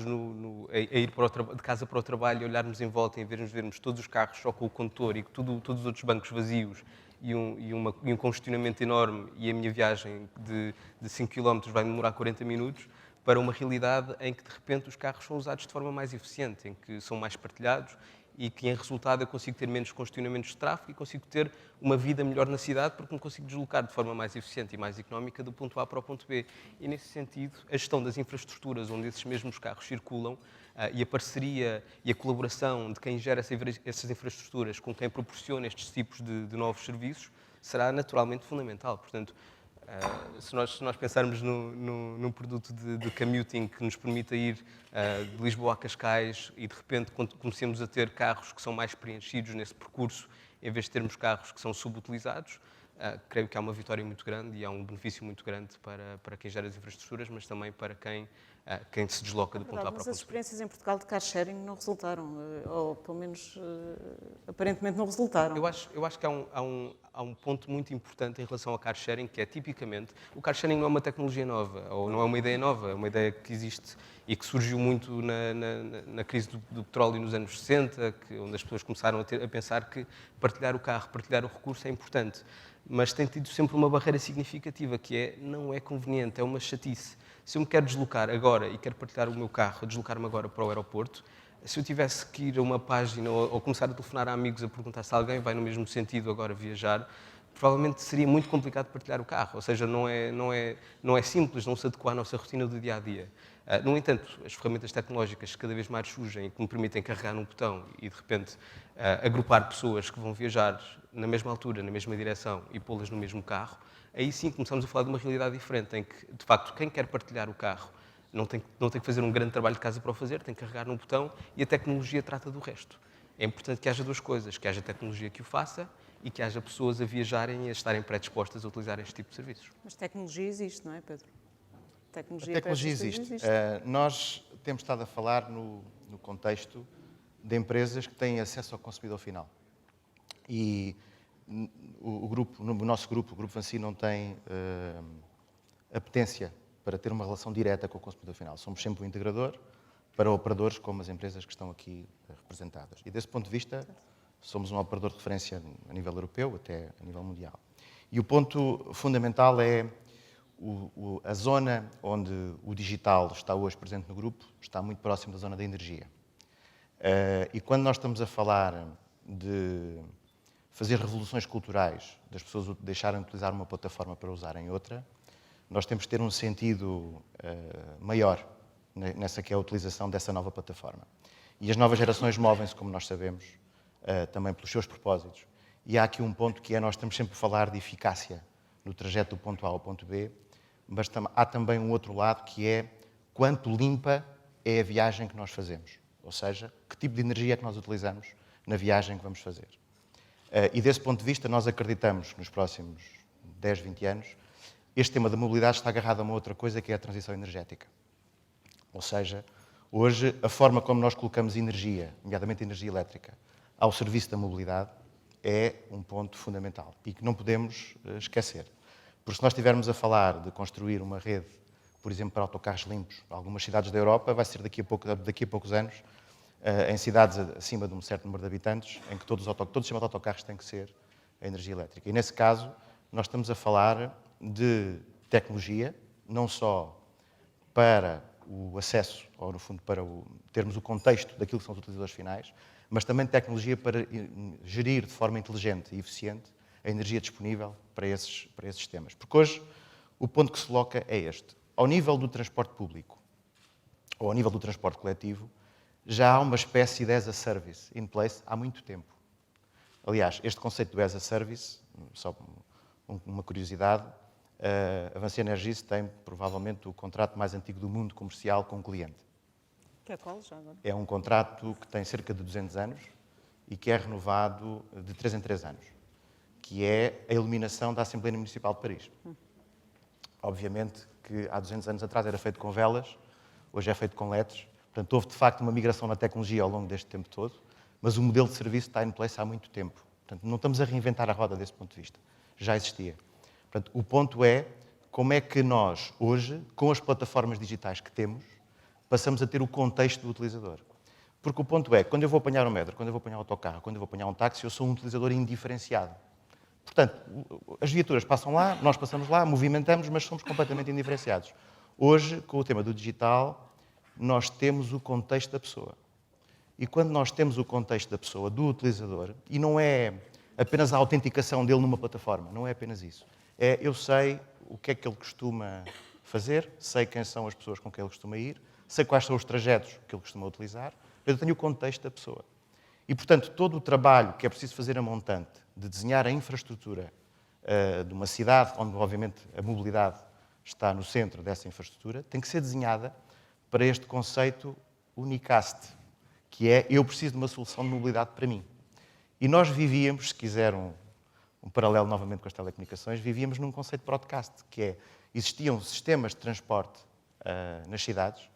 a ir de casa para o trabalho, olharmos em volta e vermos todos os carros só com o condutor e todos os outros bancos vazios e um congestionamento enorme e a minha viagem de 5 km vai demorar 40 minutos, para uma realidade em que, de repente, os carros são usados de forma mais eficiente, em que são mais partilhados e que, em resultado, eu consigo ter menos congestionamentos de tráfego e consigo ter uma vida melhor na cidade porque me consigo deslocar de forma mais eficiente e mais económica do ponto A para o ponto B. E, nesse sentido, a gestão das infraestruturas onde esses mesmos carros circulam e a parceria e a colaboração de quem gera essas infraestruturas com quem proporciona estes tipos de novos serviços será naturalmente fundamental. Portanto, se nós pensarmos num produto de commuting que nos permita ir de Lisboa a Cascais e de repente comecemos a ter carros que são mais preenchidos nesse percurso, em vez de termos carros que são subutilizados, creio que há uma vitória muito grande e há um benefício muito grande para quem gera as infraestruturas, mas também para quem se desloca do ponto A para o ponto B. Mas as experiências em Portugal de car sharing não resultaram, ou pelo menos aparentemente não resultaram. Eu acho que há um ponto muito importante em relação ao car sharing, que é tipicamente, o car sharing não é uma tecnologia nova, ou não é uma ideia nova, é uma ideia que existe e que surgiu muito na crise do petróleo nos anos 60, onde as pessoas começaram a pensar que partilhar o carro, partilhar o recurso é importante. Mas tem tido sempre uma barreira significativa, que não é conveniente, é uma chatice. Se eu me quero deslocar agora e quero partilhar o meu carro, deslocar-me agora para o aeroporto, se eu tivesse que ir a uma página ou começar a telefonar a amigos a perguntar se alguém vai no mesmo sentido agora viajar, provavelmente seria muito complicado partilhar o carro. Ou seja, não é simples, não se adequar à nossa rotina do dia-a-dia. No entanto, as ferramentas tecnológicas cada vez mais surgem e que me permitem carregar num botão e, de repente, agrupar pessoas que vão viajar na mesma altura, na mesma direção e pô-las no mesmo carro, aí sim começamos a falar de uma realidade diferente, em que, de facto, quem quer partilhar o carro não tem que fazer um grande trabalho de casa para o fazer, tem que carregar num botão e a tecnologia trata do resto. É importante que haja duas coisas, que haja tecnologia que o faça e que haja pessoas a viajarem e a estarem predispostas a utilizar este tipo de serviços. Mas tecnologia existe, não é, Pedro? A tecnologia existe. Nós temos estado a falar no contexto de empresas que têm acesso ao consumidor final. E no nosso grupo, o Grupo Vinci, não tem apetência para ter uma relação direta com o consumidor final. Somos sempre um integrador para operadores como as empresas que estão aqui representadas. E desse ponto de vista, somos um operador de referência a nível europeu, até a nível mundial. E o ponto fundamental é a zona onde o digital está hoje presente no grupo, está muito próximo da zona da energia. E quando nós estamos a falar de fazer revoluções culturais, das pessoas deixarem de utilizar uma plataforma para usarem outra, nós temos que ter um sentido maior nessa que é a utilização dessa nova plataforma. E as novas gerações movem-se, como nós sabemos, também pelos seus propósitos. E há aqui um ponto que é, nós estamos sempre a falar de eficácia no trajeto do ponto A ao ponto B, mas há também um outro lado que é quanto limpa é a viagem que nós fazemos. Ou seja, que tipo de energia é que nós utilizamos na viagem que vamos fazer. E desse ponto de vista, nós acreditamos, nos próximos 10, 20 anos, este tema da mobilidade está agarrado a uma outra coisa, que é a transição energética. Ou seja, hoje, a forma como nós colocamos energia, nomeadamente energia elétrica, ao serviço da mobilidade, é um ponto fundamental e que não podemos esquecer. Porque se nós estivermos a falar de construir uma rede, por exemplo, para autocarros limpos, em algumas cidades da Europa, vai ser daqui a poucos anos, em cidades acima de um certo número de habitantes, em que todo o sistema de autocarros tem que ser a energia elétrica. E nesse caso, nós estamos a falar de tecnologia, não só para o acesso, ou no fundo para termos o contexto daquilo que são os utilizadores finais, mas também tecnologia para gerir de forma inteligente e eficiente a energia disponível para esses sistemas. Porque hoje o ponto que se coloca é este. Ao nível do transporte público, ou ao nível do transporte coletivo, já há uma espécie de as a service in place há muito tempo. Aliás, este conceito do as a service, só uma curiosidade, a Vinci Energies tem provavelmente o contrato mais antigo do mundo comercial com um cliente. Que é qual já agora? É um contrato que tem cerca de 200 anos e que é renovado de 3 em 3 anos, que é a iluminação da Assembleia Municipal de Paris. Obviamente que há 200 anos atrás era feito com velas, hoje é feito com LEDs. Portanto, houve de facto uma migração na tecnologia ao longo deste tempo todo, mas o modelo de serviço está em place há muito tempo. Portanto, não estamos a reinventar a roda desse ponto de vista. Já existia. Portanto, o ponto é como é que nós, hoje, com as plataformas digitais que temos, passamos a ter o contexto do utilizador. Porque o ponto é, quando eu vou apanhar um metro, quando eu vou apanhar um autocarro, quando eu vou apanhar um táxi, eu sou um utilizador indiferenciado. Portanto, as viaturas passam lá, nós passamos lá, movimentamos, mas somos completamente indiferenciados. Hoje, com o tema do digital, nós temos o contexto da pessoa. E quando nós temos o contexto da pessoa, do utilizador, e não é apenas a autenticação dele numa plataforma, não é apenas isso. É, eu sei o que é que ele costuma fazer, sei quem são as pessoas com quem ele costuma ir, sei quais são os trajetos que ele costuma utilizar, eu tenho o contexto da pessoa. E, portanto, todo o trabalho que é preciso fazer a montante de desenhar a infraestrutura de uma cidade, onde, obviamente, a mobilidade está no centro dessa infraestrutura, tem que ser desenhada para este conceito unicast, que é eu preciso de uma solução de mobilidade para mim. E nós vivíamos, se quiser um paralelo novamente com as telecomunicações, vivíamos num conceito de broadcast, que é, existiam sistemas de transporte nas cidades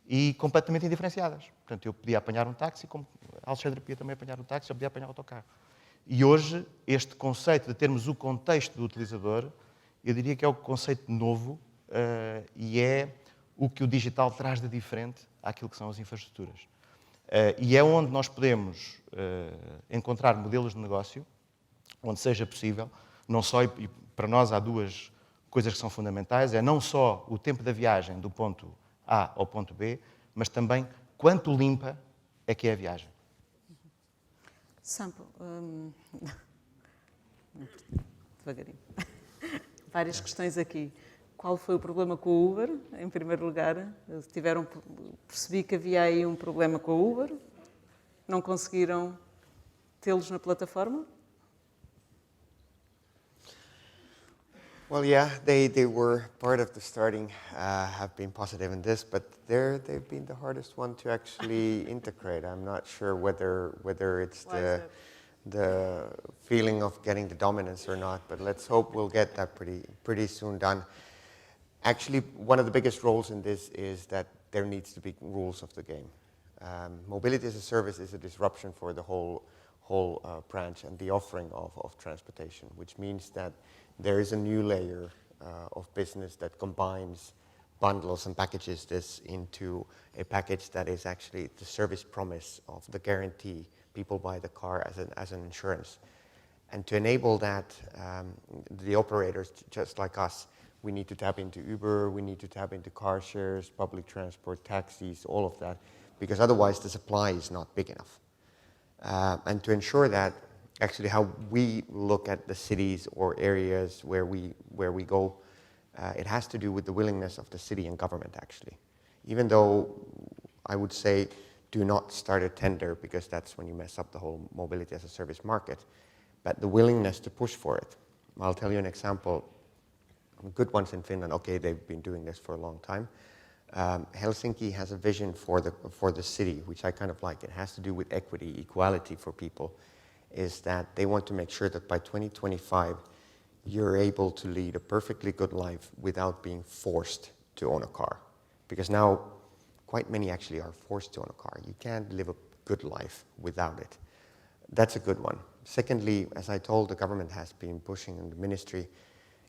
e completamente indiferenciadas. Portanto, eu podia apanhar um táxi, como a Alexandra podia também apanhar um táxi, eu podia apanhar um autocarro. E hoje, este conceito de termos o contexto do utilizador, eu diria que é o conceito novo e é o que o digital traz de diferente àquilo que são as infraestruturas. E é onde nós podemos encontrar modelos de negócio, onde seja possível, não só, e para nós há duas coisas que são fundamentais, é não só o tempo da viagem do ponto A ao ponto B, mas também quanto limpa é que é a viagem. Sampo, devagarinho. Várias questões aqui. Qual foi o problema com o Uber, em primeiro lugar? Percebi que havia aí um problema com o Uber. Não conseguiram tê-los na plataforma? Well, yeah, they were part of the starting, have been positive in this, but they've been the hardest one to actually integrate. I'm not sure whether it's the feeling of getting the dominance or not, but let's hope we'll get that pretty soon done. Actually, one of the biggest roles in this is that there needs to be rules of the game. Mobility as a service is a disruption for the whole branch and the offering of transportation, which means that there is a new layer of business that combines bundles and packages this into a package that is actually the service promise of the guarantee people buy the car as an insurance. And to enable that, the operators, just like us, we need to tap into Uber, we need to tap into car shares, public transport, taxis, all of that, because otherwise the supply is not big enough. And to ensure that, actually how we look at the cities or areas where we go, it has to do with the willingness of the city and government, actually. Even though I would say do not start a tender because that's when you mess up the whole mobility as a service market, but the willingness to push for it. I'll tell you an example. Good ones in Finland, okay, they've been doing this for a long time. Helsinki has a vision for the city, which I kind of like. It has to do with equity, equality for people, is that they want to make sure that by 2025, you're able to lead a perfectly good life without being forced to own a car. Because now, quite many actually are forced to own a car. You can't live a good life without it. That's a good one. Secondly, as I told, the government has been pushing in the ministry.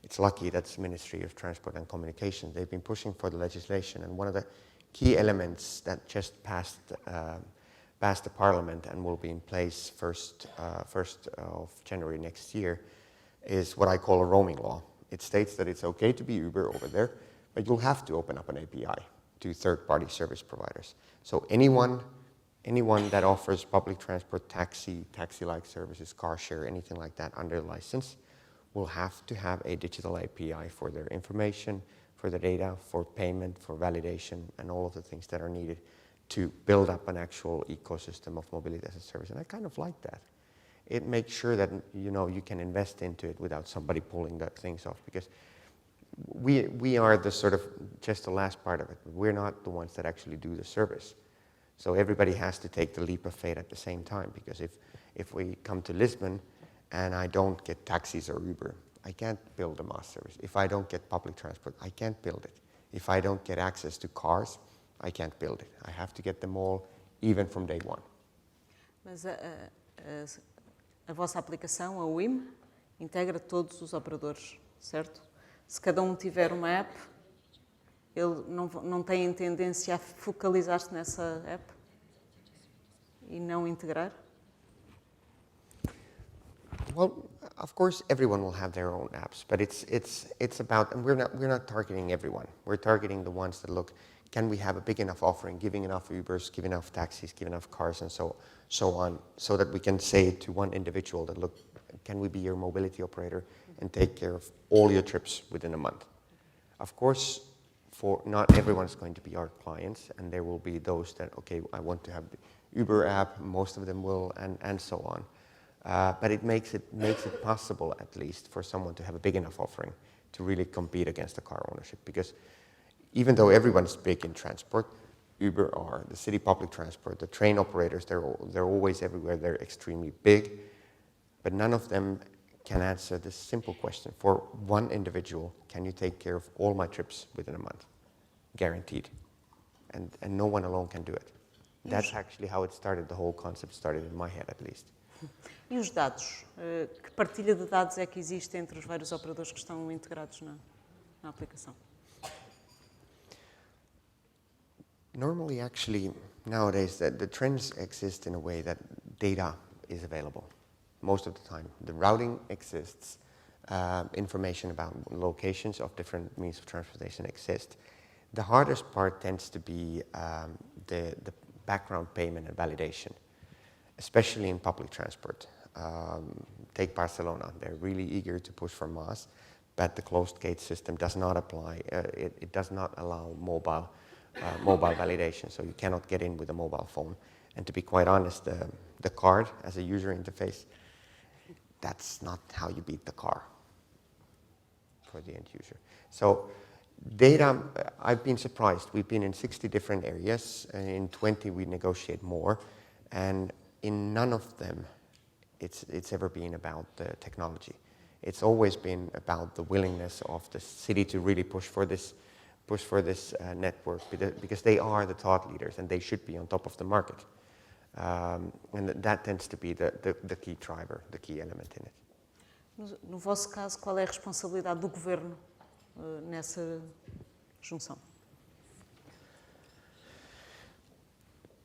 It's lucky that's the Ministry of Transport and Communication. They've been pushing for the legislation, and one of the key elements that just passed the Parliament and will be in place 1st of January next year is what I call a roaming law. It states that it's okay to be Uber over there, but you'll have to open up an API to third-party service providers. So anyone that offers public transport, taxi-like services, car share, anything like that under license, will have to have a digital API for their information, for the data, for payment, for validation, and all of the things that are needed to build up an actual ecosystem of mobility as a service. And I kind of like that. It makes sure that you can invest into it without somebody pulling the things off, because we are the sort of just the last part of it. We're not the ones that actually do the service. So everybody has to take the leap of faith at the same time, because if we come to Lisbon and I don't get taxis or Uber, I can't build a mass service. If I don't get public transport, I can't build it. If I don't get access to cars, I can't build it. I have to get them all, even from day one. Mas a vossa aplicação, a WIM, integra todos os operadores, certo? Se cada um tiver uma app, ele não tem tendência a focalizar-se nessa app e não integrar? Well, of course, everyone will have their own apps, but it's about, and we're not targeting everyone. We're targeting the ones that look, can we have a big enough offering, giving enough Ubers, giving enough taxis, giving enough cars, and so on, so that we can say to one individual that, look, can we be your mobility operator and take care of all your trips within a month? Of course, for not everyone's going to be our clients, and there will be those that, okay, I want to have the Uber app, most of them will, and so on. But it makes it possible, at least, for someone to have a big enough offering to really compete against the car ownership. Because even though everyone's big in transport, Uber are, the city public transport, the train operators, they're always everywhere, they're extremely big, but none of them can answer this simple question. For one individual, can you take care of all my trips within a month? Guaranteed. And no one alone can do it. That's actually how it started, the whole concept started in my head, at least. E os dados? Que partilha de dados é que existe entre os vários operadores que estão integrados na aplicação? Normally, actually, nowadays, the trends exist in a way that data is available most of the time. The routing exists, information about locations of different means of transportation exist. The hardest part tends to be the background payment and validation, especially in public transport. Take Barcelona. They're really eager to push for MaaS, but the closed gate system does not apply. It does not allow mobile validation, so you cannot get in with a mobile phone. And to be quite honest, the card as a user interface, that's not how you beat the car for the end user. So data, I've been surprised. We've been in 60 different areas, and in 20 we negotiate more, and in none of them it's ever been about the technology. It's always been about the willingness of the city to really push for this network, because they are the thought leaders and they should be on top of the market. And that tends to be the key driver, the key element in it. No vosso caso, qual é a responsabilidade do governo nessa junção?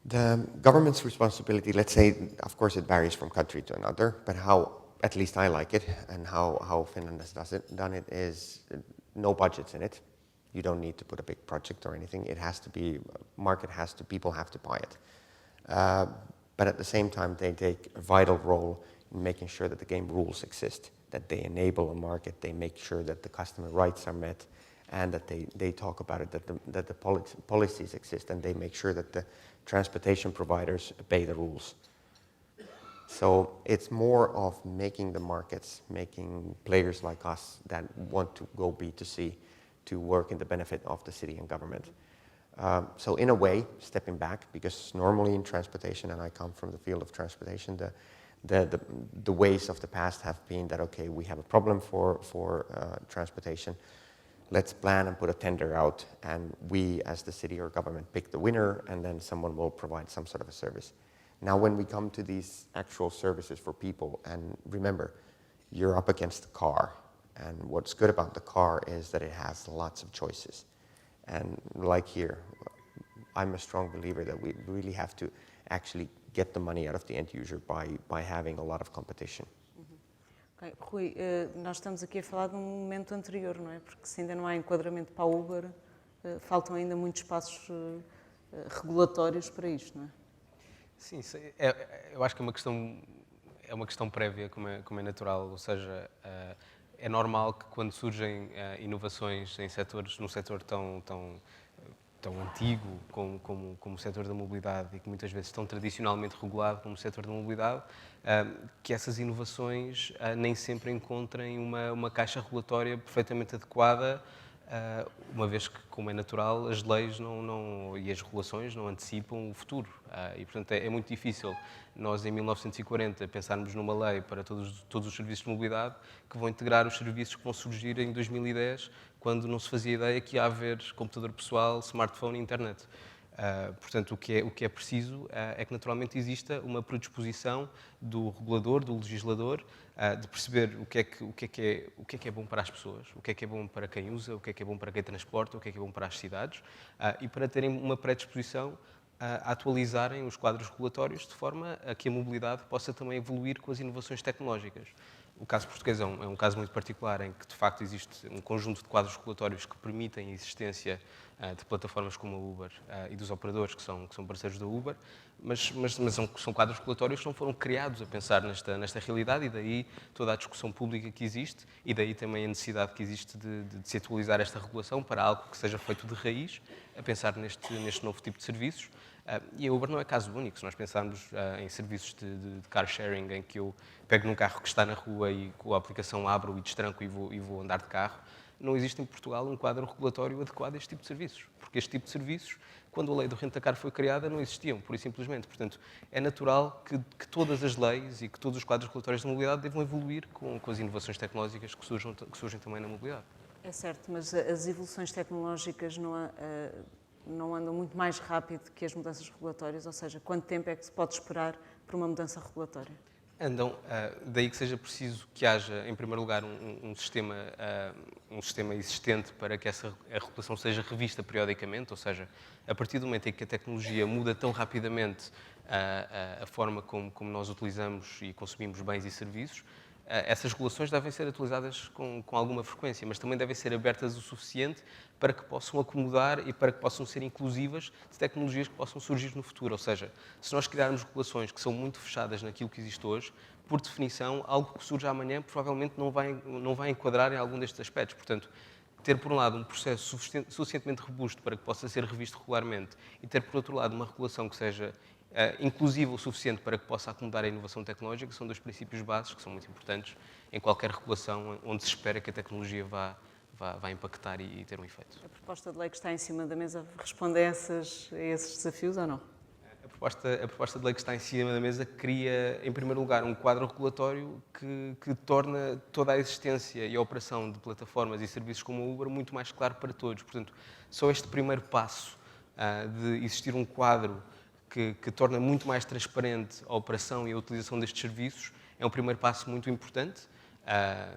The government's responsibility, let's say, of course it varies from country to another, but how, at least I like it, and how Finland has done it is no budgets in it. You don't need to put a big project or anything. It has to be, people have to buy it. But at the same time, they take a vital role in making sure that the game rules exist, that they enable a market, they make sure that the customer rights are met, and that they talk about it, that the policies exist, and they make sure that the transportation providers obey the rules. So it's more of making the markets, making players like us that want to go B2C to work in the benefit of the city and government. So in a way, stepping back, because normally in transportation, and I come from the field of transportation, the ways of the past have been that, okay, we have a problem for transportation, let's plan and put a tender out, and we as the city or government pick the winner, and then someone will provide some sort of a service. Now when we come to these actual services for people, and remember, you're up against the car, and what's good about the car is that it has lots of choices. And like here, I'm a strong believer that we really have to actually get the money out of the end user by having a lot of competition. Okay. Rui, nós estamos aqui a falar de um momento anterior, não é? Porque se ainda não há enquadramento para a Uber, faltam ainda muitos passos regulatórios para isto, não é? Sim, eu acho que é uma questão prévia, como é natural, ou seja, é normal que quando surgem inovações num setor tão antigo como o setor da mobilidade e que muitas vezes tão tradicionalmente regulado como o setor da mobilidade, que essas inovações nem sempre encontrem uma caixa regulatória perfeitamente adequada, uma vez que, como é natural, as leis e as regulações não antecipam o futuro. E, portanto, é muito difícil nós, em 1940, pensarmos numa lei para todos os serviços de mobilidade que vão integrar os serviços que vão surgir em 2010, quando não se fazia ideia que ia haver computador pessoal, smartphone e internet. Portanto, o que é preciso é que naturalmente exista uma predisposição do regulador, do legislador, de perceber o que é bom para as pessoas, o que é bom para quem usa, o que é bom para quem transporta, o que é bom para as cidades, e para terem uma predisposição a atualizarem os quadros regulatórios de forma a que a mobilidade possa também evoluir com as inovações tecnológicas. O caso português é um caso muito particular em que, de facto, existe um conjunto de quadros regulatórios que permitem a existência de plataformas como a Uber e dos operadores que são parceiros da Uber, mas são quadros regulatórios que não foram criados a pensar nesta realidade, e daí toda a discussão pública que existe, e daí também a necessidade que existe de se atualizar esta regulação para algo que seja feito de raiz, a pensar neste novo tipo de serviços. E a Uber não é caso único. Se nós pensarmos em serviços de car sharing, em que eu pego num carro que está na rua e com a aplicação abro e destranco e vou andar de carro, não existe em Portugal um quadro regulatório adequado a este tipo de serviços. Porque este tipo de serviços, quando a lei do rent-a-car foi criada, não existiam, pura e simplesmente. Portanto, é natural que todas as leis e que todos os quadros regulatórios de mobilidade devam evoluir com as inovações tecnológicas que surgem também na mobilidade. É certo, mas as evoluções tecnológicas não andam muito mais rápido que as mudanças regulatórias? Ou seja, quanto tempo é que se pode esperar por uma mudança regulatória? Andam, daí que seja preciso que haja, em primeiro lugar, um sistema existente para que a regulação seja revista periodicamente, ou seja, a partir do momento em que a tecnologia muda tão rapidamente a forma como nós utilizamos e consumimos bens e serviços, essas regulações devem ser atualizadas com alguma frequência, mas também devem ser abertas o suficiente para que possam acomodar e para que possam ser inclusivas de tecnologias que possam surgir no futuro. Ou seja, se nós criarmos regulações que são muito fechadas naquilo que existe hoje, por definição, algo que surja amanhã provavelmente não vai enquadrar em algum destes aspectos. Portanto, ter, por um lado, um processo suficientemente robusto para que possa ser revisto regularmente e ter, por outro lado, uma regulação que seja inclusiva o suficiente para que possa acomodar a inovação tecnológica, são dois princípios básicos que são muito importantes em qualquer regulação onde se espera que a tecnologia vá impactar e ter um efeito. A proposta de lei que está em cima da mesa responde a esses desafios ou não? A proposta de lei que está em cima da mesa cria, em primeiro lugar, um quadro regulatório que torna toda a existência e a operação de plataformas e serviços como a Uber muito mais claro para todos. Portanto, só este primeiro passo de existir um quadro que torna muito mais transparente a operação e a utilização destes serviços é um primeiro passo muito importante.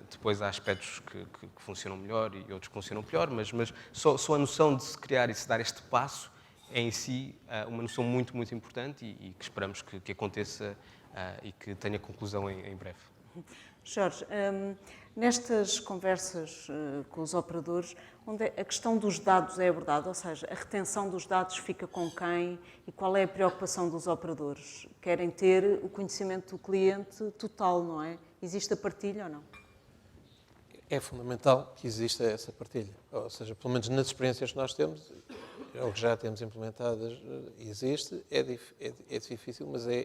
Depois há aspectos que funcionam melhor e outros que funcionam pior, mas só a noção de se criar e se dar este passo é em si uma noção muito, muito importante e que esperamos que aconteça e que tenha conclusão em breve. Jorge, nestas conversas com os operadores, onde a questão dos dados é abordada, ou seja, a retenção dos dados fica com quem e qual é a preocupação dos operadores? Querem ter o conhecimento do cliente total, não é? Existe a partilha ou não? É fundamental que exista essa partilha. Ou seja, pelo menos nas experiências que nós temos, ou que já temos implementadas, existe, é difícil, mas é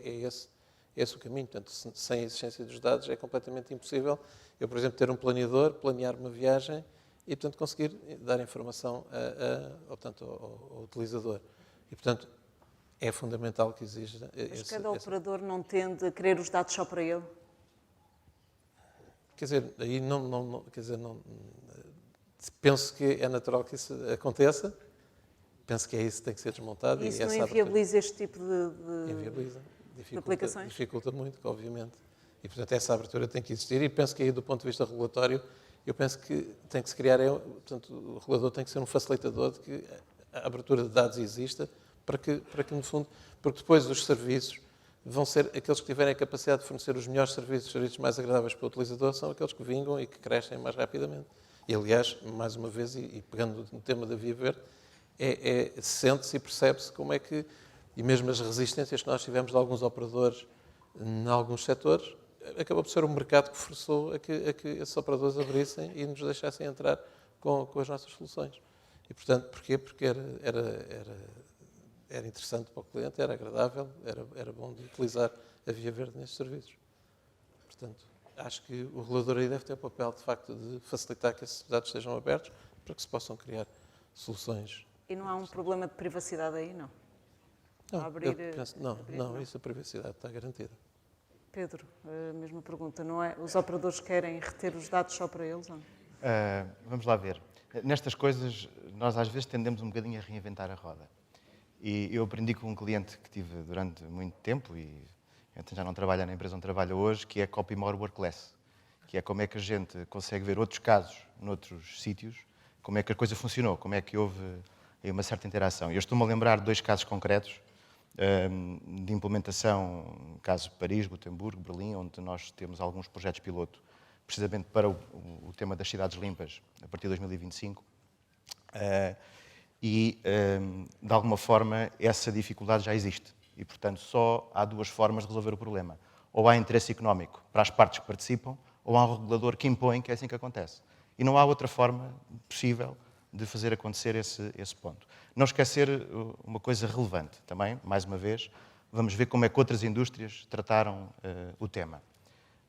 esse o caminho. Portanto, sem a existência dos dados é completamente impossível eu, por exemplo, ter um planeador, planear uma viagem e, portanto, conseguir dar informação ao utilizador. E, portanto, é fundamental que exista Mas cada operador não tende a querer os dados só para ele? Quer dizer, aí penso que é natural que isso aconteça. Penso que é isso que tem que ser desmontado. E isso e não essa inviabiliza este tipo de inviabiliza. aplicações? Dificulta muito, obviamente. E, portanto, essa abertura tem que existir. E penso que aí, do ponto de vista regulatório, eu penso que tem que se criar, portanto, o regulador tem que ser um facilitador de que a abertura de dados exista para que, no fundo, porque depois os serviços vão ser aqueles que tiverem a capacidade de fornecer os melhores serviços, os serviços mais agradáveis para o utilizador, são aqueles que vingam e que crescem mais rapidamente. E, aliás, mais uma vez, e pegando no tema da Via Verde, sente-se e percebe-se como é que, e mesmo as resistências que nós tivemos de alguns operadores em alguns setores, acabou por ser o mercado que forçou a que esses operadores abrissem e nos deixassem entrar com as nossas soluções. E, portanto, porquê? Porque era interessante para o cliente, era agradável, era bom de utilizar a Via Verde nestes serviços. Portanto, acho que o regulador aí deve ter o papel, de facto, de facilitar que esses dados sejam abertos para que se possam criar soluções. E não há um problema de privacidade aí, não? Não, isso a privacidade está garantida. Pedro, a mesma pergunta, não é? Os operadores querem reter os dados só para eles? Ou não? Vamos lá ver. Nestas coisas, nós às vezes tendemos um bocadinho a reinventar a roda. E eu aprendi com um cliente que tive durante muito tempo, e então já não trabalha na empresa onde trabalha hoje, que é Copy More Work Less, que é como é que a gente consegue ver outros casos noutros sítios, como é que a coisa funcionou, como é que houve aí uma certa interação. E eu estou-me a lembrar de 2 casos concretos de implementação, caso Paris, Gotemburgo, Berlim, onde nós temos alguns projetos piloto, precisamente para o tema das cidades limpas, a partir de 2025. De alguma forma, essa dificuldade já existe. E, portanto, só há 2 formas de resolver o problema. Ou há interesse económico para as partes que participam, ou há um regulador que impõe que é assim que acontece. E não há outra forma possível de fazer acontecer esse ponto. Não esquecer uma coisa relevante também, mais uma vez, vamos ver como é que outras indústrias trataram o tema.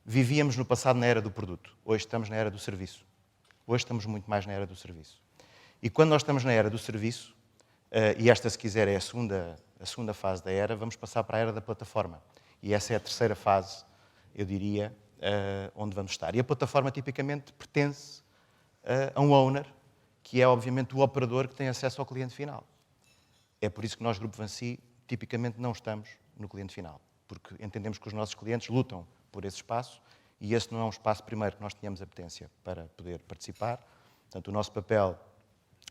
Vivíamos no passado na era do produto, hoje estamos na era do serviço. Hoje estamos muito mais na era do serviço. E quando nós estamos na era do serviço, e esta, se quiser, é a segunda fase da era, vamos passar para a era da plataforma. E essa é a terceira fase, eu diria, onde vamos estar. E a plataforma, tipicamente, pertence a um owner, que é, obviamente, o operador que tem acesso ao cliente final. É por isso que nós, Grupo Vinci, tipicamente não estamos no cliente final, porque entendemos que os nossos clientes lutam por esse espaço e esse não é um espaço, primeiro, que nós tenhamos apetência para poder participar. Portanto, o nosso papel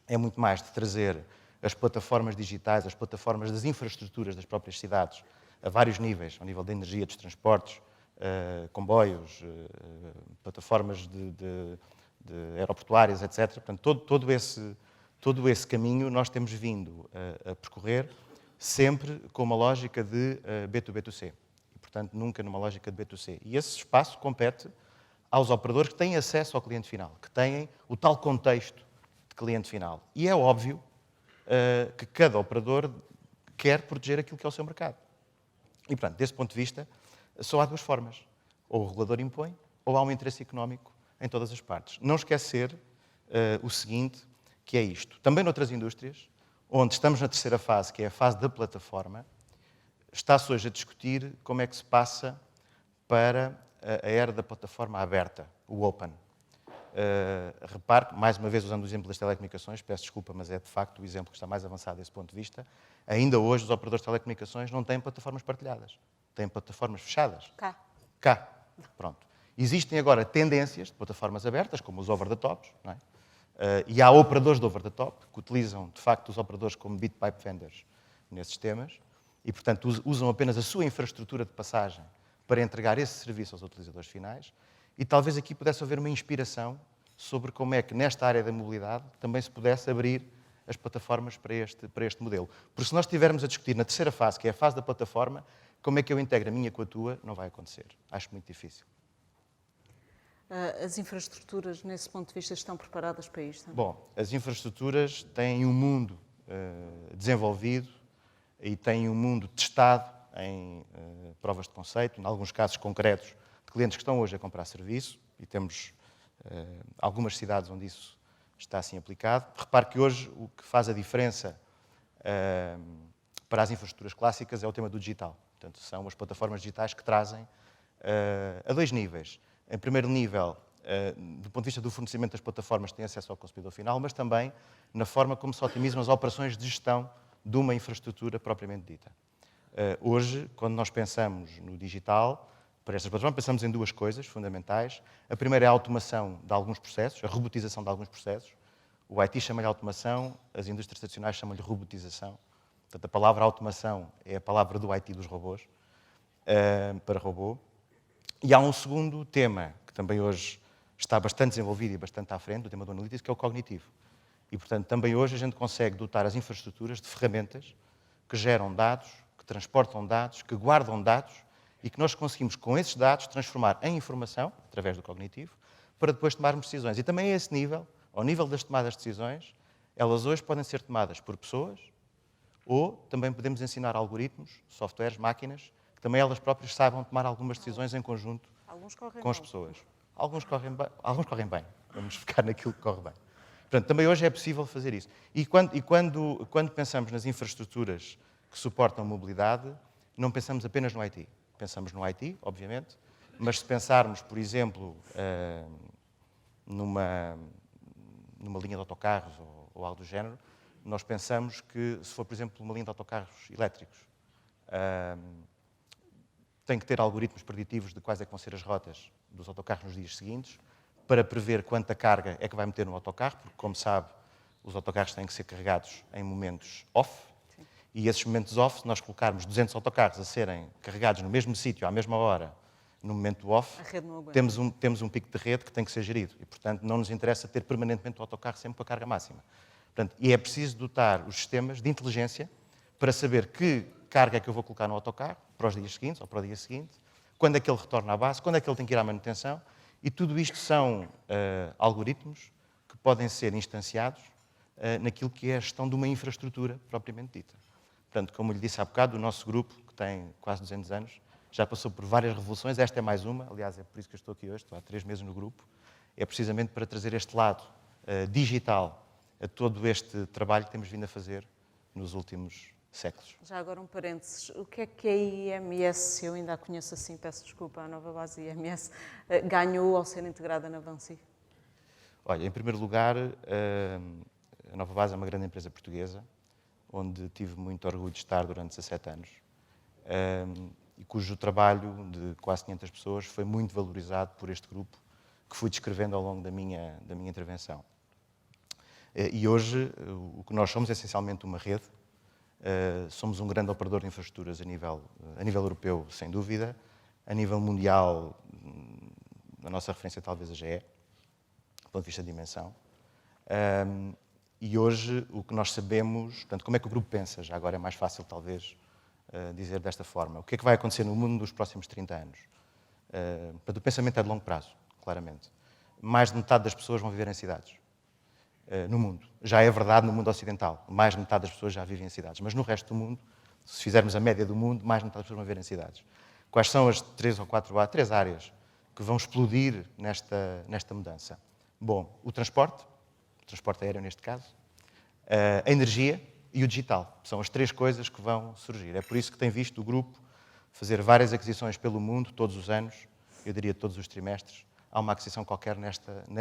é muito mais de trazer as plataformas digitais, as plataformas das infraestruturas das próprias cidades, a vários níveis, ao nível da energia, dos transportes, comboios, plataformas de aeroportuárias, etc. Portanto, todo esse caminho nós temos vindo a percorrer sempre com uma lógica de B2B2C. E, portanto, nunca numa lógica de B2C. E esse espaço compete aos operadores que têm acesso ao cliente final, que têm o tal contexto de cliente final. E é óbvio que cada operador quer proteger aquilo que é o seu mercado. E, portanto, desse ponto de vista, só há 2 formas. Ou o regulador impõe, ou há um interesse económico em todas as partes. Não esquecer o seguinte, que é isto. Também noutras indústrias, onde estamos na terceira fase, que é a fase da plataforma, está-se hoje a discutir como é que se passa para a era da plataforma aberta, o Open. Repare, mais uma vez usando o exemplo das telecomunicações, peço desculpa, mas é de facto o exemplo que está mais avançado desse ponto de vista, ainda hoje os operadores de telecomunicações não têm plataformas partilhadas, têm plataformas fechadas. Cá. Pronto. Existem agora tendências de plataformas abertas, como os over-the-tops, não é? E há operadores de over-the-top que utilizam, de facto, os operadores como bitpipe vendors nesses temas e, portanto, usam apenas a sua infraestrutura de passagem para entregar esse serviço aos utilizadores finais. E talvez aqui pudesse haver uma inspiração sobre como é que, nesta área da mobilidade, também se pudesse abrir as plataformas para este modelo. Porque se nós estivermos a discutir na terceira fase, que é a fase da plataforma, como é que eu integro a minha com a tua, não vai acontecer. Acho muito difícil. As infraestruturas, nesse ponto de vista, estão preparadas para isto? Bom, as infraestruturas têm um mundo desenvolvido e têm um mundo testado em provas de conceito, em alguns casos concretos, de clientes que estão hoje a comprar serviço, e temos algumas cidades onde isso está assim aplicado. Repare que hoje o que faz a diferença para as infraestruturas clássicas é o tema do digital. Portanto, são as plataformas digitais que trazem a dois níveis. Em primeiro nível, do ponto de vista do fornecimento das plataformas, têm acesso ao consumidor final, mas também na forma como se otimizam as operações de gestão de uma infraestrutura propriamente dita. Hoje, quando nós pensamos no digital, para estas plataformas, pensamos em duas coisas fundamentais. A primeira é a automação de alguns processos, a robotização de alguns processos. O IT chama-lhe automação, as indústrias tradicionais chamam-lhe robotização. Portanto, a palavra automação é a palavra do IT dos robôs, para robô. E há um segundo tema, que também hoje está bastante desenvolvido e bastante à frente, o tema do analytics, que é o cognitivo. E, portanto, também hoje a gente consegue dotar as infraestruturas de ferramentas que geram dados, que transportam dados, que guardam dados e que nós conseguimos, com esses dados, transformar em informação, através do cognitivo, para depois tomarmos decisões. E também a esse nível, ao nível das tomadas de decisões, elas hoje podem ser tomadas por pessoas ou também podemos ensinar algoritmos, softwares, máquinas, que também elas próprias saibam tomar algumas decisões em conjunto com as pessoas. Alguns correm bem. Vamos ficar naquilo que corre bem. Portanto, também hoje é possível fazer isso. E quando pensamos nas infraestruturas que suportam mobilidade, não pensamos apenas no IT. Pensamos no IT, obviamente, mas se pensarmos, por exemplo, numa linha de autocarros ou algo do género, nós pensamos que, se for, por exemplo, uma linha de autocarros elétricos, tem que ter algoritmos preditivos de quais é que vão ser as rotas dos autocarros nos dias seguintes, para prever quanta carga é que vai meter no autocarro, porque, como sabe, os autocarros têm que ser carregados em momentos off, e esses momentos off, se nós colocarmos 200 autocarros a serem carregados no mesmo sítio, à mesma hora, no momento off, temos um pico de rede que tem que ser gerido. E, portanto, não nos interessa ter permanentemente o autocarro sempre com a carga máxima. Portanto, e é preciso dotar os sistemas de inteligência para saber que carga é que eu vou colocar no autocarro para os dias seguintes ou para o dia seguinte, quando é que ele retorna à base, quando é que ele tem que ir à manutenção. E tudo isto são algoritmos que podem ser instanciados naquilo que é a gestão de uma infraestrutura propriamente dita. Portanto, como lhe disse há bocado, o nosso grupo, que tem quase 200 anos, já passou por várias revoluções. Esta é mais uma, aliás, é por isso que eu estou aqui hoje, estou há 3 meses no grupo. É precisamente para trazer este lado digital a todo este trabalho que temos vindo a fazer nos últimos séculos. Já agora um parênteses, o que é a IMS, se eu ainda a conheço assim, peço desculpa, a nova base IMS, ganhou ao ser integrada na Vinci? Olha, em primeiro lugar, a nova base é uma grande empresa portuguesa, onde tive muito orgulho de estar durante 17 anos, e cujo trabalho de quase 500 pessoas foi muito valorizado por este grupo, que fui descrevendo ao longo da minha intervenção. E hoje, o que nós somos é essencialmente uma rede. Somos um grande operador de infraestruturas a nível europeu, sem dúvida. A nível mundial, a nossa referência talvez a GE, do ponto de vista de dimensão. E hoje, o que nós sabemos, portanto, como é que o grupo pensa, já agora é mais fácil talvez dizer desta forma. O que é que vai acontecer no mundo nos próximos 30 anos? Portanto, o pensamento é de longo prazo, claramente. Mais de metade das pessoas vão viver em cidades. No mundo. Já é verdade no mundo ocidental. Mais de metade das pessoas já vivem em cidades. Mas no resto do mundo, se fizermos a média do mundo, mais de metade das pessoas vão viver em cidades. Quais são as 3 áreas que vão explodir nesta mudança? Bom, o transporte aéreo neste caso, a energia e o digital. São as 3 coisas que vão surgir. É por isso que tem visto o grupo fazer várias aquisições pelo mundo, todos os anos, eu diria todos os trimestres. Há uma aquisição qualquer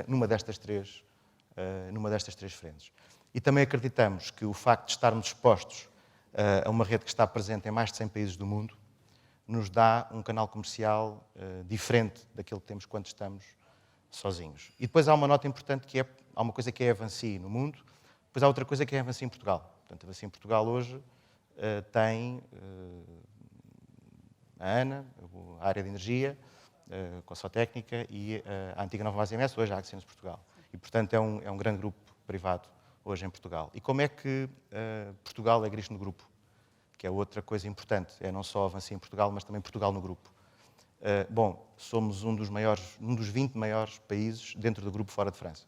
numa destas três frentes. E também acreditamos que o facto de estarmos expostos a uma rede que está presente em mais de 100 países do mundo nos dá um canal comercial diferente daquele que temos quando estamos sozinhos. E depois há uma nota importante que há uma coisa que é a Vinci no mundo, depois há outra coisa que é a Vinci em Portugal. Portanto, a Vinci em Portugal hoje tem a ANA, a área de energia, com a sua técnica, e a antiga Nova Base IMS, hoje a Acciones Portugal. E, portanto, é um grande grupo privado hoje em Portugal. E como é que Portugal é gerido no grupo? Que é outra coisa importante. É não só a Vinci em Portugal, mas também Portugal no grupo. Bom, somos um dos 20 maiores países dentro do grupo fora de França.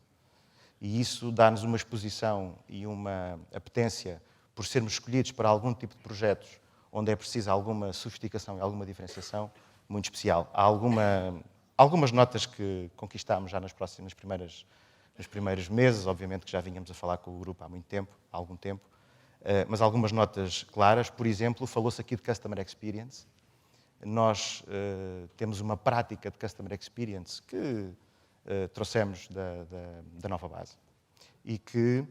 E isso dá-nos uma exposição e uma apetência por sermos escolhidos para algum tipo de projetos onde é preciso alguma sofisticação e alguma diferenciação muito especial. Há algumas notas que conquistámos já nos primeiros meses, obviamente que já vínhamos a falar com o grupo há algum tempo, mas algumas notas claras. Por exemplo, falou-se aqui de Customer Experience. Nós temos uma prática de Customer Experience que trouxemos da nova base e que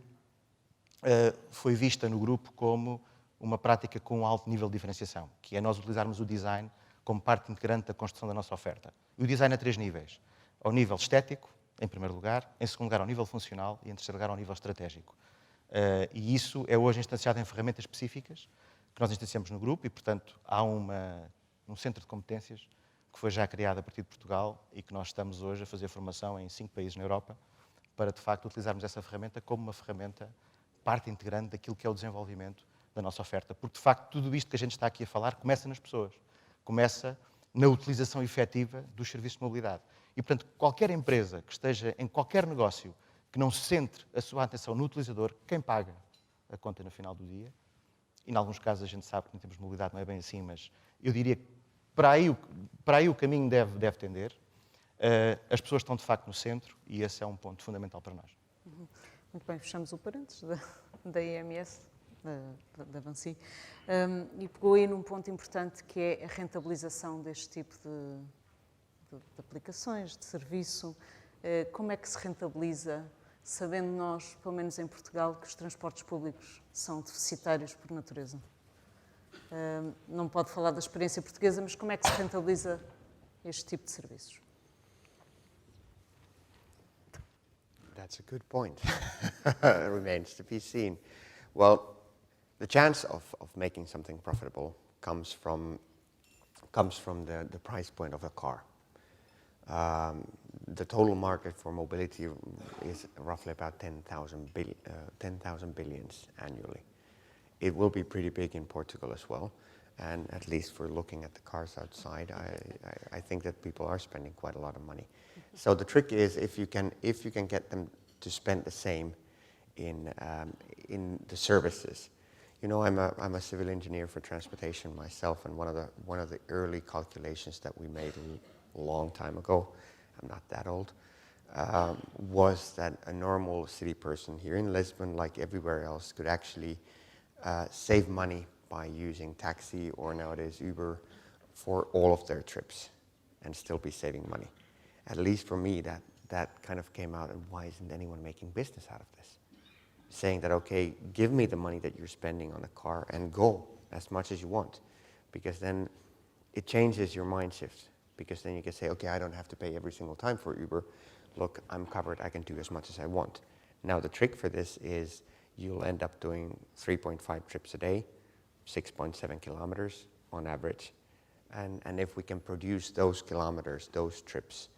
foi vista no grupo como uma prática com um alto nível de diferenciação, que é nós utilizarmos o design como parte integrante da construção da nossa oferta. E o design a 3 níveis. Ao nível estético, em primeiro lugar, em segundo lugar ao nível funcional e em terceiro lugar ao nível estratégico. E isso é hoje instanciado em ferramentas específicas que nós instanciamos no grupo e, portanto, há um centro de competências que foi já criado a partir de Portugal e que nós estamos hoje a fazer formação em 5 países na Europa para, de facto, utilizarmos essa ferramenta como uma ferramenta parte integrante daquilo que é o desenvolvimento da nossa oferta. Porque, de facto, tudo isto que a gente está aqui a falar começa nas pessoas. Começa na utilização efetiva dos serviços de mobilidade. E, portanto, qualquer empresa que esteja em qualquer negócio que não centre a sua atenção no utilizador, quem paga a conta no final do dia, e em alguns casos a gente sabe que em termos de mobilidade não é bem assim, mas eu diria que para aí o caminho deve tender. As pessoas estão, de facto, no centro e esse é um ponto fundamental para nós. Muito bem, fechamos o parênteses da IMS, da Vinci, e pegou aí num ponto importante que é a rentabilização deste tipo de aplicações, de serviço. Como é que se rentabiliza, sabendo nós, pelo menos em Portugal, que os transportes públicos são deficitários por natureza? Não pode falar da experiência portuguesa, mas como é que se rentabiliza este tipo de serviços? That's a good point. It remains to be seen. Well, the chance of making something profitable comes from the price point of the car. The total market for mobility is roughly about 10,000 billions annually. It will be pretty big in Portugal as well, and at least for looking at the cars outside, I think that people are spending quite a lot of money. So the trick is if you can get them to spend the same in the services. You know, I'm a civil engineer for transportation myself, and one of the early calculations that we made a long time ago, I'm not that old, was that a normal city person here in Lisbon, like everywhere else, could actually save money by using taxi or nowadays Uber for all of their trips and still be saving money. At least for me, that kind of came out, and why isn't anyone making business out of this? Saying that, okay, give me the money that you're spending on a car and go as much as you want, because then it changes your mind shift, because then you can say, okay, I don't have to pay every single time for Uber. Look, I'm covered, I can do as much as I want. Now the trick for this is you'll end up doing 3.5 trips a day, 6.7 kilometers on average. And if we can produce those kilometers, those trips,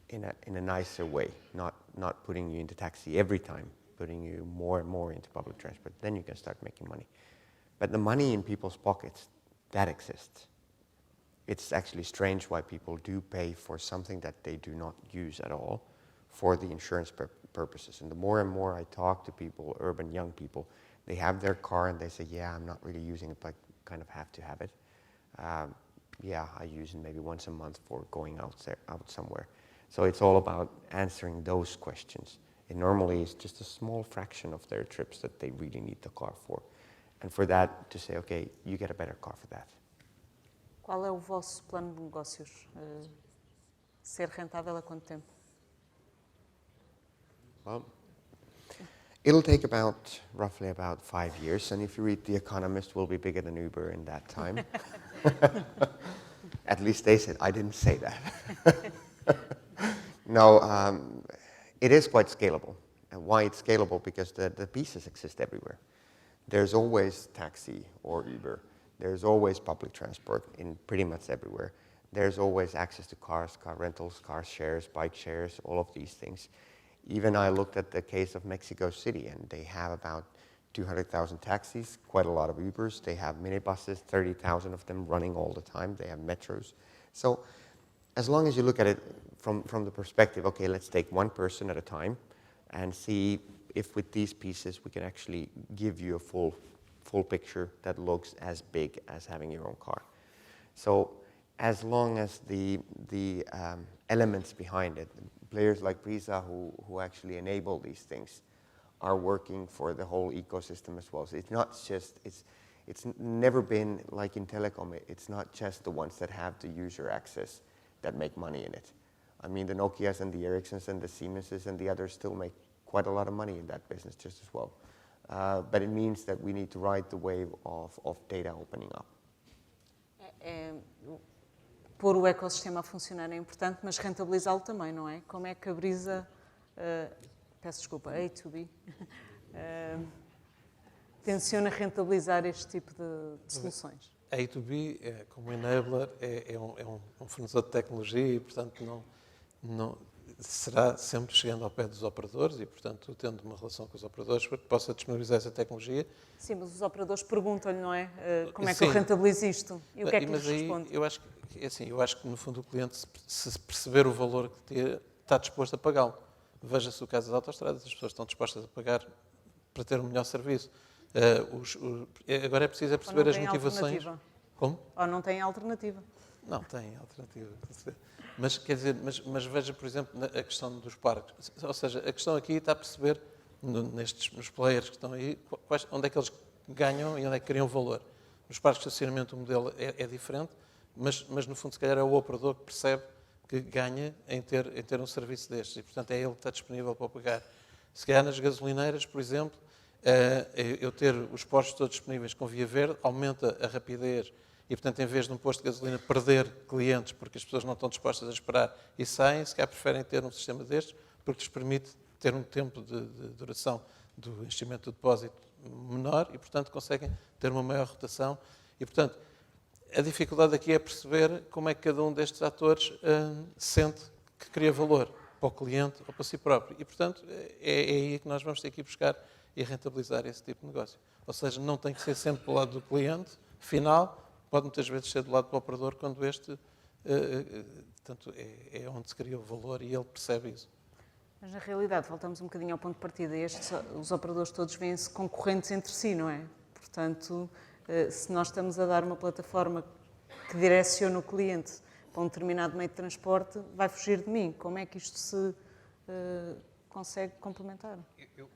in a nicer way, not putting you into taxi every time, putting you more and more into public transport, then you can start making money. But the money in people's pockets, that exists. It's actually strange why people do pay for something that they do not use at all for the insurance purposes. And the more and more I talk to people, urban young people, they have their car and they say, yeah, I'm not really using it, but I kind of have to have it. Yeah, I use it maybe once a month for going out somewhere. So it's all about answering those questions. And normally it's just a small fraction of their trips that they really need the car for. And for that, to say, okay, you get a better car for that. Qual é o vosso plano de negócios? Ser rentável há quanto tempo? Well, it'll take roughly about 5 years, and if you read The Economist, we'll be bigger than Uber in that time. At least they said. I didn't say that. No, it is quite scalable. And why it's scalable? Because the pieces exist everywhere. There's always taxi or Uber. There's always public transport in pretty much everywhere. There's always access to cars, car rentals, car shares, bike shares, all of these things. Even I looked at the case of Mexico City, and they have about 200,000 taxis, quite a lot of Ubers. They have minibuses, 30,000 of them running all the time. They have metros. So as long as you look at it from the perspective, okay, let's take one person at a time and see if with these pieces we can actually give you a full picture that looks as big as having your own car. So as long as the elements behind it, players like Brisa who actually enable these things, are working for the whole ecosystem as well. So it's not just, it's never been like in telecom, it's not just the ones that have the user access that make money in it. I mean, the Nokias and the Ericssons and the Siemenses and the others still make quite a lot of money in that business just as well. But it means that we need to ride the wave of data opening up. Pôr o ecossistema a funcionar é importante, mas rentabilizá-lo também, não é? Como é que a Brisa, peço desculpa, A2B, tenciona rentabilizar este tipo de soluções? A A2B, como enabler, é um fornecedor de tecnologia e, portanto, não será sempre chegando ao pé dos operadores e, portanto, tendo uma relação com os operadores para que possa disponibilizar essa tecnologia. Sim, mas os operadores perguntam-lhe, não é? Como é que eu rentabilizo isto? E o que é que lhes responde? Eu acho que, no fundo, o cliente, se perceber o valor que está disposto a pagá-lo. Veja-se o caso das autoestradas, as pessoas estão dispostas a pagar para ter um melhor serviço. Agora é preciso perceber as motivações. Como? Ou não tem alternativa? Não, tem alternativa. Mas, quer dizer, mas veja, por exemplo, a questão dos parques. Ou seja, a questão aqui está a perceber, nos players que estão aí, onde é que eles ganham e onde é que criam valor. Nos parques de estacionamento o modelo é diferente, mas no fundo, se calhar, é o operador que percebe que ganha em ter um serviço destes. E, portanto, é ele que está disponível para pagar. Se calhar nas gasolineiras, por exemplo, eu ter os postos todos disponíveis com via verde aumenta a rapidez e, portanto, em vez de um posto de gasolina perder clientes porque as pessoas não estão dispostas a esperar e saem, se calhar preferem ter um sistema destes porque lhes permite ter um tempo de duração do investimento do depósito menor e, portanto, conseguem ter uma maior rotação. E, portanto, a dificuldade aqui é perceber como é que cada um destes atores sente que cria valor para o cliente ou para si próprio. E, portanto, é aí que nós vamos ter que ir buscar e rentabilizar esse tipo de negócio. Ou seja, não tem que ser sempre do lado do cliente final, pode muitas vezes ser do lado do operador quando este, portanto, é onde se cria o valor e ele percebe isso. Mas, na realidade, voltamos um bocadinho ao ponto de partida. Os operadores todos veem-se concorrentes entre si, não é? Portanto, se nós estamos a dar uma plataforma que direciona o cliente para um determinado meio de transporte, vai fugir de mim. Como é que isto se consegue complementar?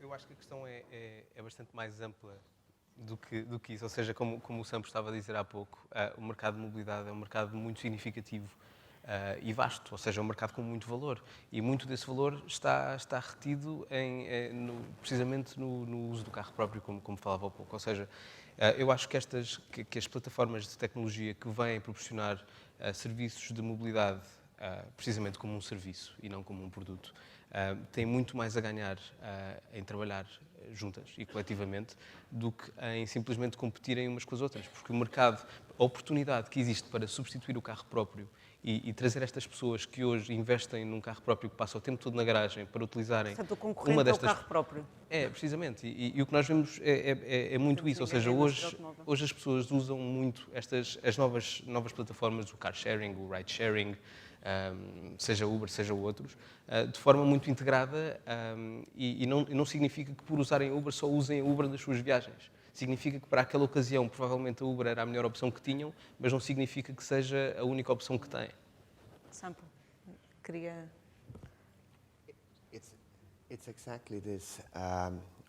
Eu acho que a questão é bastante mais ampla do que isso. Ou seja, como o Sampo estava a dizer há pouco, o mercado de mobilidade é um mercado muito significativo e vasto, ou seja, é um mercado com muito valor. E muito desse valor está retido precisamente no uso do carro próprio, como falava há pouco. Ou seja, eu acho que as plataformas de tecnologia que vêm proporcionar serviços de mobilidade, precisamente como um serviço e não como um produto, têm muito mais a ganhar em trabalhar juntas e coletivamente do que em simplesmente competirem umas com as outras. Porque o mercado, a oportunidade que existe para substituir o carro próprio e trazer estas pessoas que hoje investem num carro próprio que passa o tempo todo na garagem para utilizarem Portanto, o concorrente uma destas... é o carro próprio. É, precisamente. E o que nós vemos é muito isso. Ou seja, hoje as pessoas usam muito as novas plataformas, o car sharing, o ride sharing, seja Uber, seja outros, de forma muito integrada e não significa que por usarem Uber só usem a Uber nas suas viagens. Significa que para aquela ocasião provavelmente a Uber era a melhor opção que tinham, mas não significa que seja a única opção que têm. Sampo, queria... It's exactly this.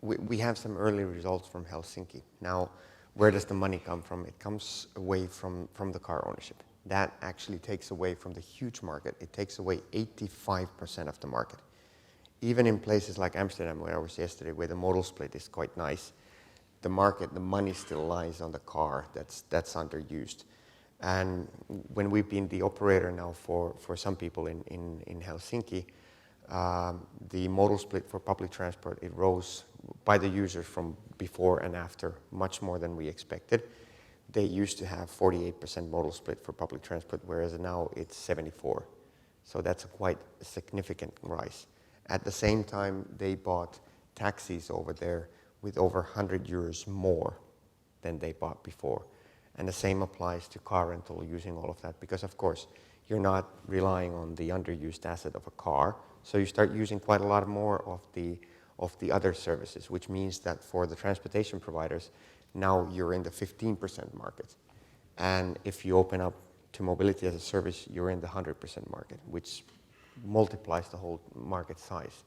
We have some early results from Helsinki. Now, where does the money come from? It comes away from the car ownership. That actually takes away from the huge market. It takes away 85% of the market. Even in places like Amsterdam, where I was yesterday, where the modal split is quite nice, the market, the money still lies on the car that's underused. And when we've been the operator now for some people in Helsinki, the modal split for public transport, it rose by the users from before and after much more than we expected. They used to have 48% modal split for public transport, whereas now it's 74%. So that's a quite significant rise. At the same time, they bought taxis over there with over 100 euros more than they bought before. And the same applies to car rental using all of that, because of course, you're not relying on the underused asset of a car. So you start using quite a lot more of the other services, which means that for the transportation providers, now you're in the 15% market. And if you open up to mobility as a service, you're in the 100% market, which multiplies the whole market size.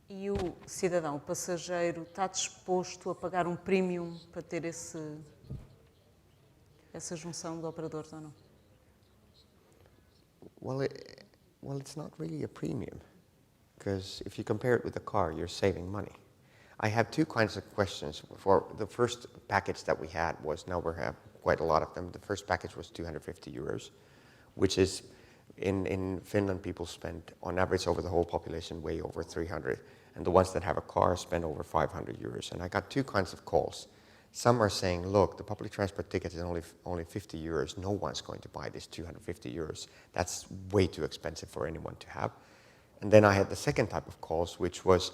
E o cidadão, o passageiro, está disposto a pagar um premium para ter essa junção de operadores ou não? Well, it's not really a premium, because if you compare it with a car, you're saving money. I have two kinds of questions. For the first package that we had was, now we have quite a lot of them. The first package was 250 euros, which is, in Finland, people spend, on average, over the whole population, way over 300. And the ones that have a car spend over 500 euros. And I got two kinds of calls. Some are saying, look, the public transport ticket is only 50 euros. No one's going to buy this 250 euros. That's way too expensive for anyone to have. And then I had the second type of calls, which was,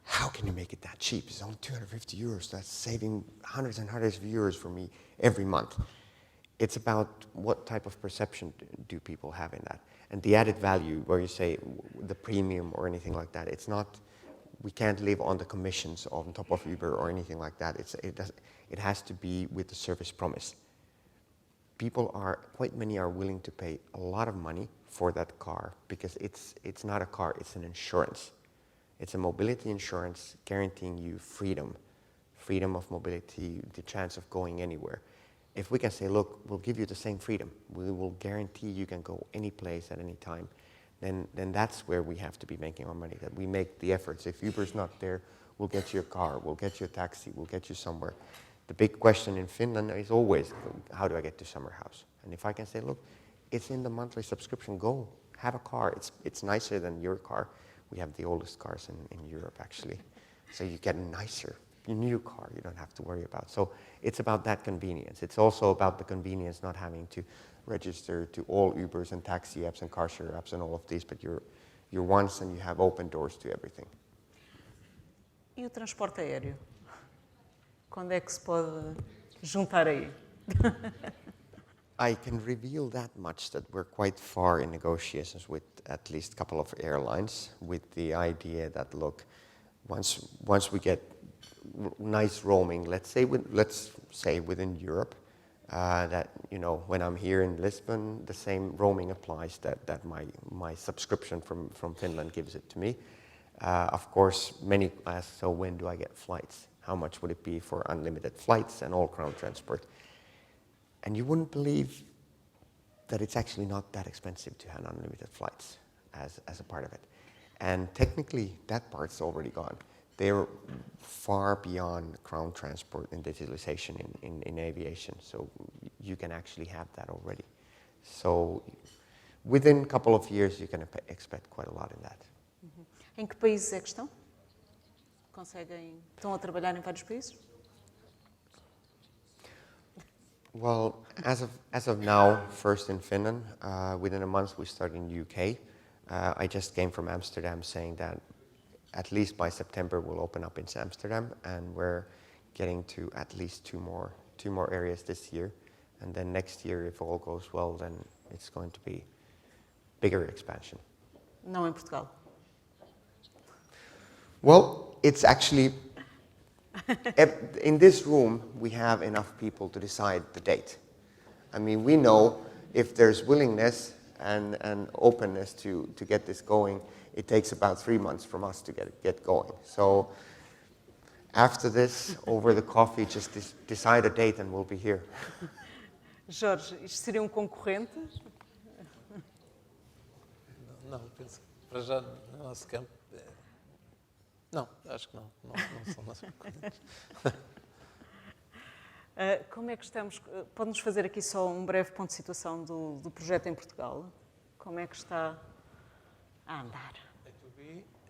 how can you make it that cheap? It's only 250 euros. That's saving hundreds and hundreds of euros for me every month. It's about what type of perception do people have in that. And the added value, where you say the premium or anything like that, it's not, we can't live on the commissions on top of Uber or anything like that. It has to be with the service promise. Quite many are willing to pay a lot of money for that car, because it's not a car, it's an insurance. It's a mobility insurance guaranteeing you freedom of mobility, the chance of going anywhere. If we can say, look, we'll give you the same freedom, we will guarantee you can go any place at any time, then that's where we have to be making our money, that we make the efforts. If Uber's not there, we'll get you a car, we'll get you a taxi, we'll get you somewhere. The big question in Finland is always, how do I get to summer house? And if I can say, look, it's in the monthly subscription, go, have a car. It's nicer than your car. We have the oldest cars in Europe, actually. So you get nicer, your new car, you don't have to worry about. So it's about that convenience. It's also about the convenience, not having to register to all Ubers and taxi apps and car share apps and all of these, but you're once and you have open doors to everything. E o transporte aéreo? Quando é que se pode juntar aí? I can reveal that much, that we're quite far in negotiations with at least a couple of airlines, with the idea that, look, once we get nice roaming, let's say within Europe, that, you know, when I'm here in Lisbon, the same roaming applies, that my subscription from Finland gives it to me. Of course, many ask, so when do I get flights? How much would it be for unlimited flights and all ground transport? And you wouldn't believe that it's actually not that expensive to have unlimited flights as a part of it. And technically, that part's already gone. They're far beyond ground transport and digitalization in aviation, so you can actually have that already. So within a couple of years, you can expect quite a lot in that. Em que países é que estão? Estão a trabalhar em vários países? Well, as of now, first in Finland. Within a month, we start in UK. I just came from Amsterdam, saying that at least by September we'll open up in Amsterdam, and we're getting to at least two more areas this year, and then next year, if all goes well, then it's going to be bigger expansion. Não em Portugal. Well, it's actually, in this room, we have enough people to decide the date. I mean, we know if there's willingness and openness to get this going, it takes about 3 months from us to get going. So after this, over the coffee, just decide a date and we'll be here. Jorge, isto seria um concorrente? Não, penso que para já no nosso campo. Não, acho que não são nossos concorrentes. Como é que estamos? Pode-nos fazer aqui só um breve ponto de situação do projeto em Portugal? Como é que está a andar?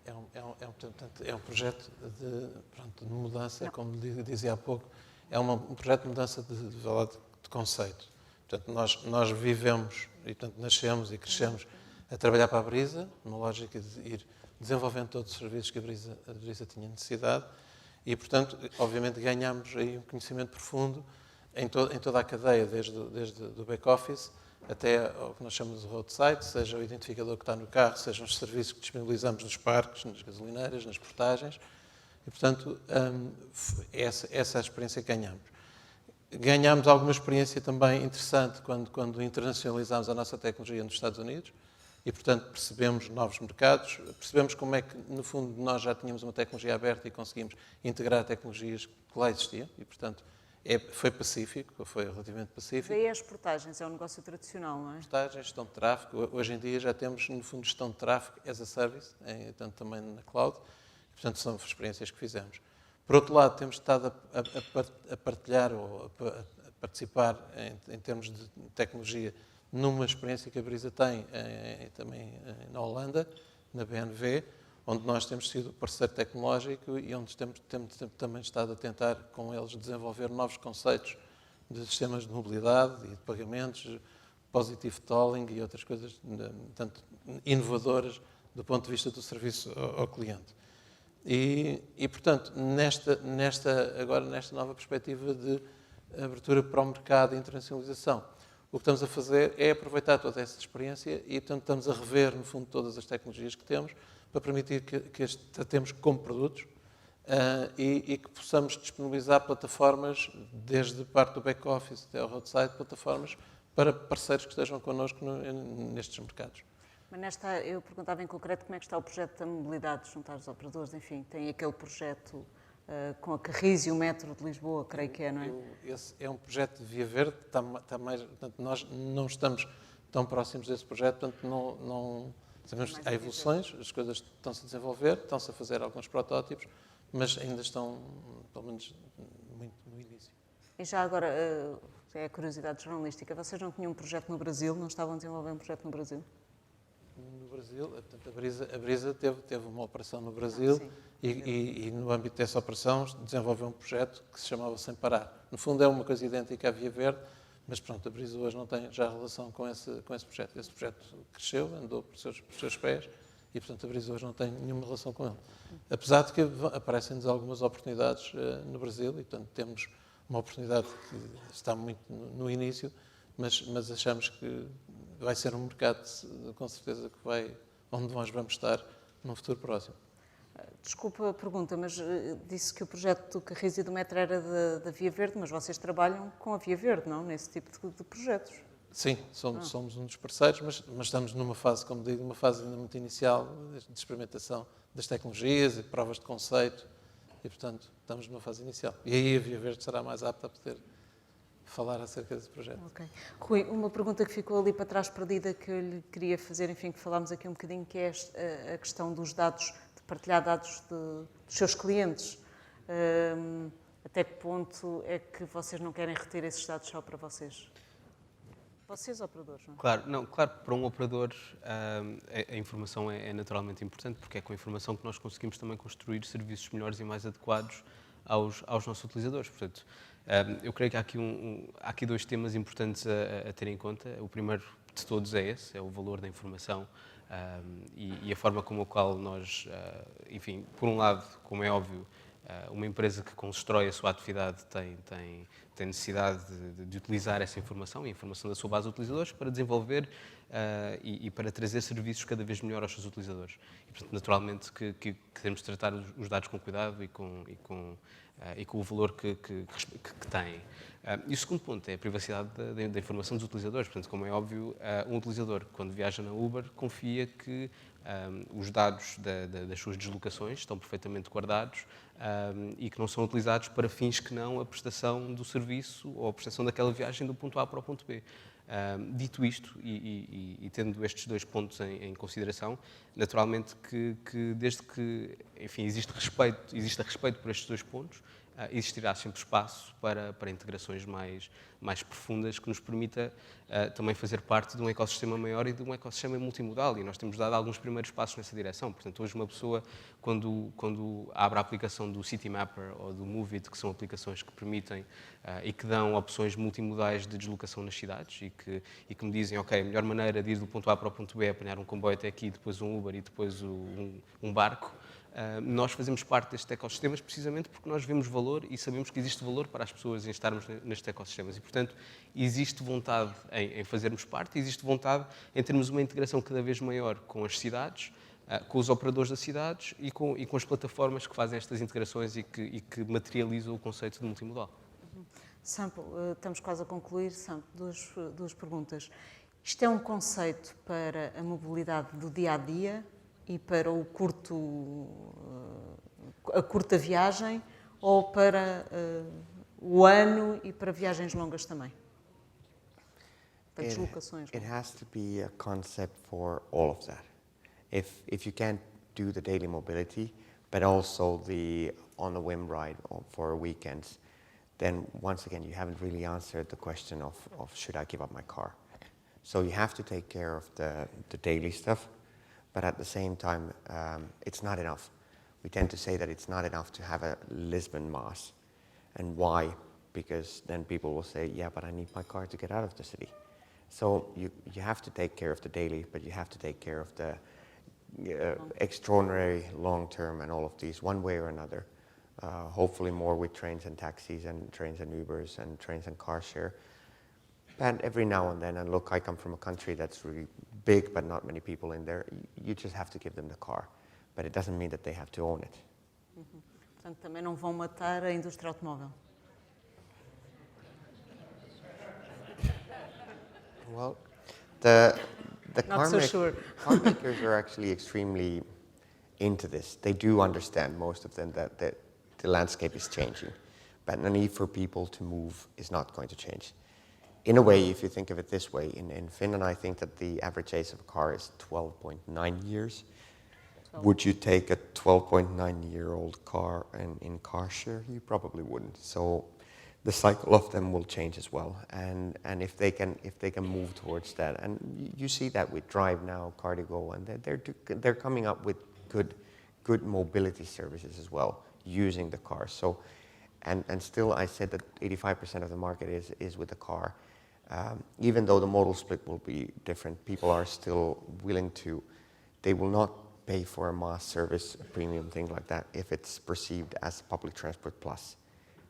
É um projeto de mudança, como dizia há pouco, é um projeto de mudança de conceito. Portanto, nós vivemos e, portanto, nascemos e crescemos a trabalhar para a Brisa, numa lógica de ir desenvolvendo todos os serviços que a Brisa tinha necessidade e, portanto, obviamente ganhamos aí um conhecimento profundo em toda a cadeia, desde o back-office até ao que nós chamamos de roadside, seja o identificador que está no carro, sejam os serviços que disponibilizamos nos parques, nas gasolineiras, nas portagens. E, portanto, essa é a experiência que ganhamos. Ganhámos alguma experiência também interessante quando internacionalizámos a nossa tecnologia nos Estados Unidos e, portanto, percebemos novos mercados, percebemos como é que, no fundo, nós já tínhamos uma tecnologia aberta e conseguimos integrar tecnologias que lá existiam e, portanto, foi pacífico, foi relativamente pacífico. Daí as portagens, é um negócio tradicional, não é? Portagens, gestão de tráfego. Hoje em dia já temos, no fundo, gestão de tráfego as a service, tanto também na cloud. Portanto, são experiências que fizemos. Por outro lado, temos estado a partilhar ou a participar em termos de tecnologia numa experiência que a Brisa tem também na Holanda, na BNV, onde nós temos sido parceiro tecnológico e onde temos também estado a tentar com eles desenvolver novos conceitos de sistemas de mobilidade e de pagamentos, positive tolling e outras coisas, tanto inovadoras do ponto de vista do serviço ao cliente. E portanto, agora nesta nova perspectiva de abertura para o mercado e internacionalização, o que estamos a fazer é aproveitar toda essa experiência e, portanto, estamos a rever, no fundo, todas as tecnologias que temos para permitir que as tratemos como produtos e que possamos disponibilizar plataformas, desde parte do back-office até ao roadside, plataformas para parceiros que estejam connosco nestes mercados. Mas eu perguntava em concreto como é que está o projeto da mobilidade junto aos operadores, enfim, tem aquele projeto com a Carris e o metro de Lisboa, creio que é, não é? Esse é um projeto de Via Verde, está mais, portanto, nós não estamos tão próximos desse projeto, portanto, não sabemos que há evoluções, as coisas estão-se a desenvolver, estão-se a fazer alguns protótipos, mas ainda estão, pelo menos, muito no início. E já agora, é a curiosidade jornalística, vocês não tinham um projeto no Brasil, não estavam a desenvolver um projeto no Brasil? No Brasil, portanto, a Brisa teve uma operação no Brasil e no âmbito dessa operação desenvolveu um projeto que se chamava Sem Parar. No fundo é uma coisa idêntica à Via Verde, mas pronto, a Brisa hoje não tem já relação com esse projeto. Esse projeto cresceu, andou por seus pés e, portanto, a Brisa hoje não tem nenhuma relação com ele. Apesar de que aparecem-nos algumas oportunidades no Brasil e, portanto, temos uma oportunidade que está muito no início, mas achamos que vai ser um mercado, com certeza, onde nós vamos estar num futuro próximo. Desculpa a pergunta, mas disse que o projeto do Carris e do metro era da Via Verde, mas vocês trabalham com a Via Verde, não? Nesse tipo de projetos? Sim, somos um dos parceiros, mas estamos numa fase, como digo, uma fase ainda muito inicial de experimentação das tecnologias e de provas de conceito e, portanto, estamos numa fase inicial. E aí a Via Verde será mais apta a poder falar acerca desse projeto. Ok. Rui, uma pergunta que ficou ali para trás perdida que eu lhe queria fazer, enfim, que falámos aqui um bocadinho, que é a questão dos dados, de partilhar dados dos seus clientes. Até que ponto é que vocês não querem reter esses dados só para vocês? Vocês, operadores, não é? Claro que para um operador a informação é naturalmente importante, porque é com a informação que nós conseguimos também construir serviços melhores e mais adequados aos nossos utilizadores. Portanto, eu creio que há aqui dois temas importantes a ter em conta. O primeiro de todos é esse, é o valor da informação e a forma como a qual nós, enfim, por um lado, como é óbvio, uma empresa que constrói a sua atividade tem necessidade de utilizar essa informação e a informação da sua base de utilizadores para desenvolver e para trazer serviços cada vez melhor aos seus utilizadores. E, portanto, naturalmente que temos de tratar os dados com cuidado e com o valor que têm. E o segundo ponto é a privacidade da informação dos utilizadores. Portanto, como é óbvio, um utilizador, quando viaja na Uber, confia que os dados das suas deslocações estão perfeitamente guardados e que não são utilizados para fins que não a prestação do serviço ou a prestação daquela viagem do ponto A para o ponto B. Dito isto, e tendo estes dois pontos em consideração, naturalmente que desde que, enfim, existe respeito por estes dois pontos, existirá sempre espaço para integrações mais profundas que nos permita também fazer parte de um ecossistema maior e de um ecossistema multimodal, e nós temos dado alguns primeiros passos nessa direção. Portanto, hoje uma pessoa, quando abre a aplicação do Citymapper ou do Moovit, que são aplicações que permitem e que dão opções multimodais de deslocação nas cidades e que me dizem, ok, a melhor maneira de ir do ponto A para o ponto B é apanhar um comboio até aqui, depois um Uber e depois um barco, Nós fazemos parte destes ecossistemas precisamente porque nós vemos valor e sabemos que existe valor para as pessoas em estarmos nestes ecossistemas. E, portanto, existe vontade em fazermos parte, existe vontade em termos uma integração cada vez maior com as cidades, com os operadores das cidades e com as plataformas que fazem estas integrações e que materializam o conceito de multimodal. Sampo, estamos quase a concluir. Sampo, duas perguntas. Isto é um conceito para a mobilidade do dia-a-dia e para a curta viagem, ou para o ano e para viagens longas também? Para deslocações. It has to be a concept for all of that. If you can't do the daily mobility, but also the on-a-whim ride for weekends, then once again you haven't really answered the question of should I give up my car. So you have to take care of the daily stuff, but at the same time it's not enough. We tend to say that it's not enough to have a Lisbon Mass. And why? Because then people will say, yeah, but I need my car to get out of the city. So you have to take care of the daily, but you have to take care of the extraordinary long-term and all of these one way or another. Hopefully more with trains and taxis and trains and Ubers and trains and car share. And every now and then, and look, I come from a country that's really big but not many people in there, you just have to give them the car. But it doesn't mean that they have to own it. Portanto, também não vão matar a indústria automóvel. Well, the Not so sure. car makers are actually extremely into this. They do understand, most of them, that the landscape is changing. But the need for people to move is not going to change. In a way, if you think of it this way, in Finland, I think that the average age of a car is 12.9 years. Would you take a 12.9-year-old car in car share? You probably wouldn't. So the cycle of them will change as well. And if they can move towards that, and you see that with Drive Now, Car2Go, and they're coming up with good mobility services as well, using the car. So, and still, I said that 85% of the market is with the car. Even though the modal split will be different, people are still willing to. They will not pay for a mass service, a premium thing like that, if it's perceived as public transport plus.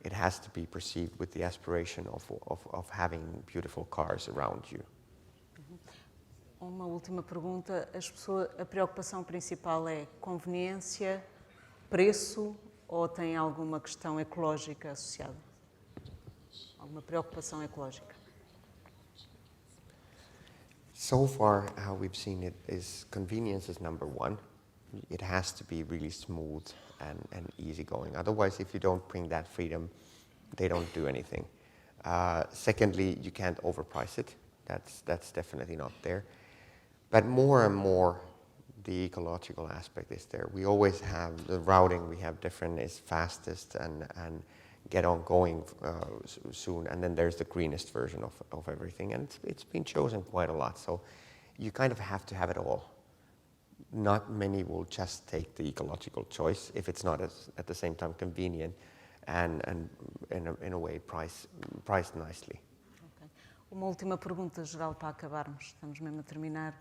It has to be perceived with the aspiration of having beautiful cars around you. Uma última pergunta. A preocupação principal é conveniência, preço, ou tem alguma questão ecológica associada? Alguma preocupação ecológica? So far, how we've seen it is convenience is number one. It has to be really smooth and easygoing. Otherwise, if you don't bring that freedom, they don't do anything. Secondly, you can't overprice it. That's definitely not there. But more and more, the ecological aspect is there. We always have the routing. We have different is fastest and get on going soon, and then there's the greenest version of everything, and it's been chosen quite a lot. So you kind of have to have it all. Not many will just take the ecological choice if it's not at the same time convenient and in a way priced nicely. Okay. Uma última pergunta geral para acabarmos. Estamos mesmo a terminar.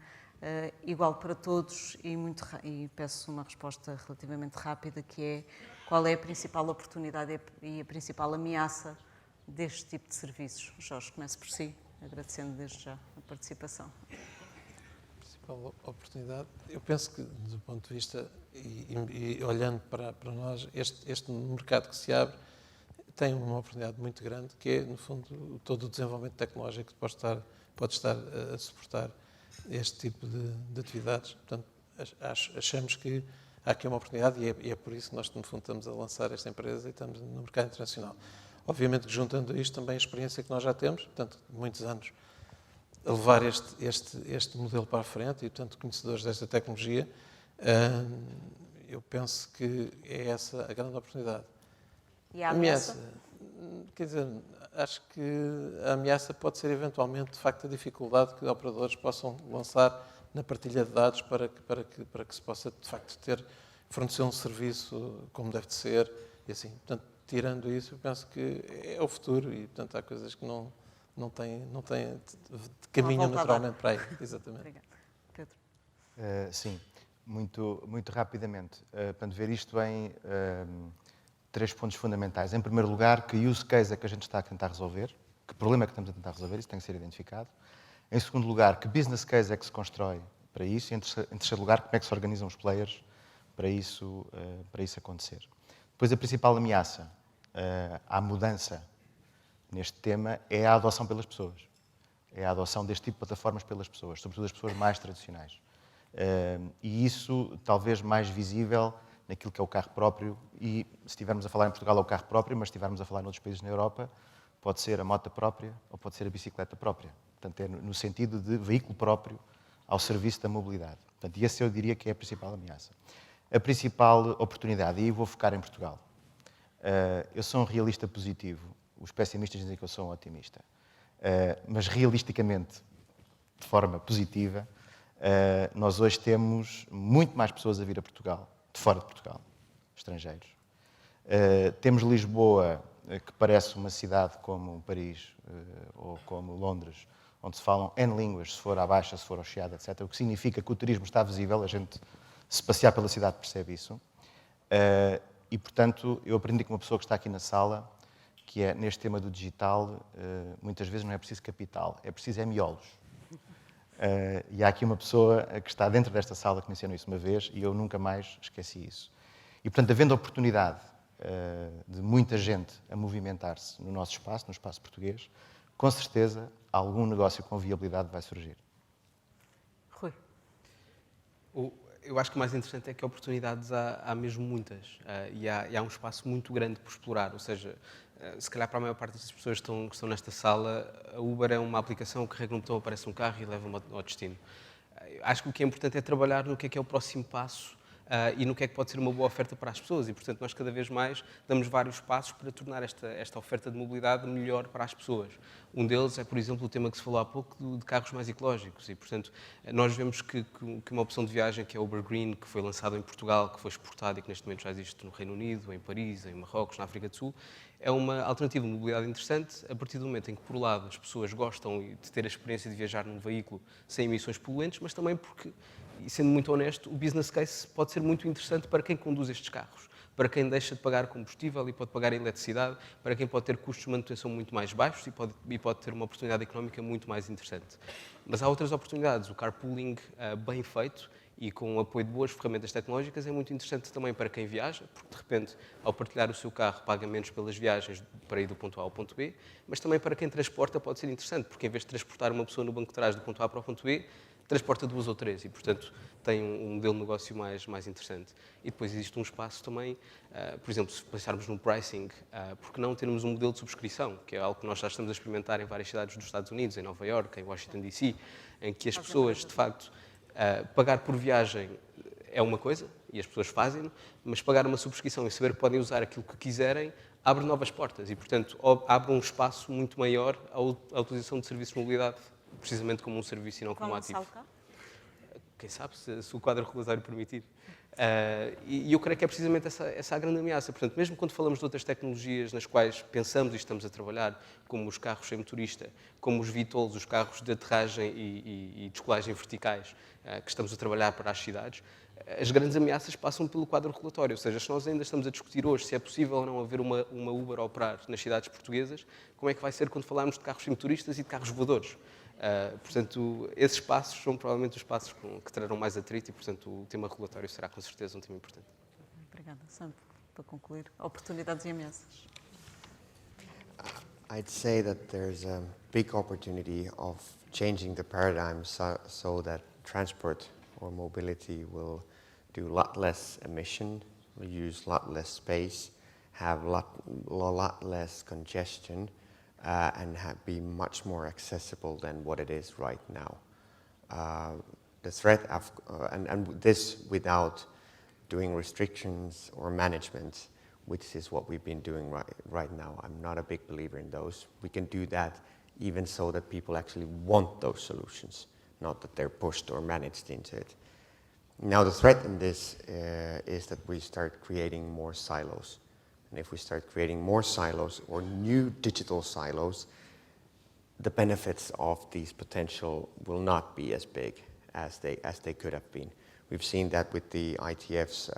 Igual para todos e peço uma resposta relativamente rápida, que é: qual é a principal oportunidade e a principal ameaça deste tipo de serviços? Jorge, comece por si, agradecendo desde já a participação. A principal oportunidade, eu penso que, do ponto de vista, e olhando para nós, este mercado que se abre tem uma oportunidade muito grande, que é, no fundo, todo o desenvolvimento tecnológico que pode estar a suportar este tipo de atividades. Portanto, achamos que há aqui uma oportunidade e é por isso que nós, no fundo, estamos a lançar esta empresa e estamos no mercado internacional. Obviamente que, juntando a isto, também a experiência que nós já temos, portanto, muitos anos a levar este modelo para a frente e, portanto, conhecedores desta tecnologia, eu penso que é essa a grande oportunidade. E a ameaça? Quer dizer, acho que a ameaça pode ser, eventualmente, de facto, a dificuldade que operadores possam lançar na partilha de dados para que se possa, de facto, fornecer um serviço como deve de ser e assim. Portanto, tirando isso, eu penso que é o futuro e, portanto, há coisas que não têm caminham naturalmente para aí. Exatamente. Obrigada. Pedro? Sim. Muito rapidamente. Portanto, ver isto em 3 pontos fundamentais. Em primeiro lugar, que use case é que a gente está a tentar resolver, que problema é que estamos a tentar resolver, isso tem que ser identificado. Em segundo lugar, que business case é que se constrói para isso. E em terceiro lugar, como é que se organizam os players para isso acontecer. Depois, a principal ameaça à mudança neste tema é a adoção pelas pessoas. É a adoção deste tipo de plataformas pelas pessoas, sobretudo as pessoas mais tradicionais. E isso talvez mais visível naquilo que é o carro próprio, e se estivermos a falar em Portugal é o carro próprio, mas se estivermos a falar noutros países na Europa, pode ser a moto própria ou pode ser a bicicleta própria. Portanto, é no sentido de veículo próprio ao serviço da mobilidade. Portanto, esse eu diria que é a principal ameaça. A principal oportunidade, e aí vou focar em Portugal. Eu sou um realista positivo, os pessimistas dizem que eu sou um otimista, mas realisticamente, de forma positiva, nós hoje temos muito mais pessoas a vir a Portugal, de fora de Portugal, estrangeiros. Temos Lisboa, que parece uma cidade como Paris ou como Londres, onde se falam N línguas, se for à Baixa, se for ao Chiado, etc. O que significa que o turismo está visível, a gente, se passear pela cidade, percebe isso. E, portanto, eu aprendi com uma pessoa que está aqui na sala, que é, neste tema do digital, muitas vezes não é preciso capital, é preciso miolos. E há aqui uma pessoa que está dentro desta sala que mencionou isso uma vez e eu nunca mais esqueci isso. E, portanto, havendo a oportunidade de muita gente a movimentar-se no nosso espaço, no espaço português, com certeza algum negócio com viabilidade vai surgir. Rui. Eu acho que o mais interessante é que oportunidades há mesmo muitas e há um espaço muito grande por explorar, ou seja, se calhar para a maior parte das pessoas que estão nesta sala, a Uber é uma aplicação que carrega um botão, aparece um carro e leva-me ao destino. Acho que o que é importante é trabalhar no que é o próximo passo e no que é que pode ser uma boa oferta para as pessoas e, portanto, nós cada vez mais damos vários passos para tornar esta oferta de mobilidade melhor para as pessoas. Um deles é, por exemplo, o tema que se falou há pouco de carros mais ecológicos e, portanto, nós vemos que uma opção de viagem que é o Uber Green, que foi lançado em Portugal, que foi exportado e que neste momento já existe no Reino Unido, em Paris, em Marrocos, na África do Sul, é uma alternativa de mobilidade interessante a partir do momento em que, por um lado, as pessoas gostam de ter a experiência de viajar num veículo sem emissões poluentes, mas também porque, e sendo muito honesto, o business case pode ser muito interessante para quem conduz estes carros, para quem deixa de pagar combustível e pode pagar a eletricidade, para quem pode ter custos de manutenção muito mais baixos e pode ter uma oportunidade económica muito mais interessante. Mas há outras oportunidades. O carpooling bem feito e com o apoio de boas ferramentas tecnológicas é muito interessante também para quem viaja, porque de repente, ao partilhar o seu carro, paga menos pelas viagens para ir do ponto A ao ponto B, mas também para quem transporta pode ser interessante, porque em vez de transportar uma pessoa no banco de trás do ponto A para o ponto B, transporta 2 ou 3 e, portanto, tem um modelo de negócio mais interessante. E depois existe um espaço também, por exemplo, se pensarmos no pricing, porque não termos um modelo de subscrição, que é algo que nós já estamos a experimentar em várias cidades dos Estados Unidos, em Nova Iorque, em Washington DC, em que as pessoas, de facto, pagar por viagem é uma coisa, e as pessoas fazem, mas pagar uma subscrição e saber que podem usar aquilo que quiserem, abre novas portas e, portanto, abre um espaço muito maior à utilização de serviços de mobilidade, precisamente como um serviço e não como um ativo. Quem sabe, se o quadro regulatório permitir. E eu creio que é precisamente essa a grande ameaça. Portanto, mesmo quando falamos de outras tecnologias nas quais pensamos e estamos a trabalhar, como os carros sem motorista, como os VTOLs, os carros de aterragem e descolagem verticais, que estamos a trabalhar para as cidades, as grandes ameaças passam pelo quadro regulatório. Ou seja, se nós ainda estamos a discutir hoje se é possível ou não haver uma Uber a operar nas cidades portuguesas, como é que vai ser quando falarmos de carros sem motoristas e de carros voadores? Portanto, esses passos são provavelmente os passos que trarão mais atrito e, portanto, o tema regulatório será com certeza um tema importante. Obrigada, Sam, para concluir. Oportunidades e ameaças. I'd say that there's a big opportunity of changing the paradigm so that transport or mobility will do a lot less emission, will use a lot less space, have a lot less congestion, and be much more accessible than what it is right now. The threat of, and this without doing restrictions or management, which is what we've been doing right now. I'm not a big believer in those. We can do that even so that people actually want those solutions, not that they're pushed or managed into it. Now the threat in this is that we start creating more silos. And if we start creating more silos or new digital silos, the benefits of these potential will not be as big as they could have been. We've seen that with the ITF's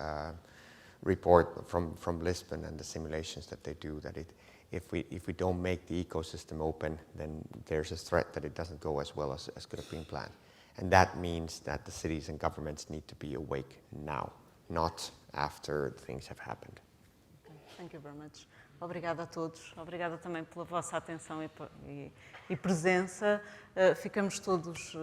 report from Lisbon and the simulations that they do, that if we don't make the ecosystem open, then there's a threat that it doesn't go as well as could have been planned. And that means that the cities and governments need to be awake now, not after things have happened. Thank you very much. Obrigada a todos. Obrigada também pela vossa atenção e presença. Ficamos todos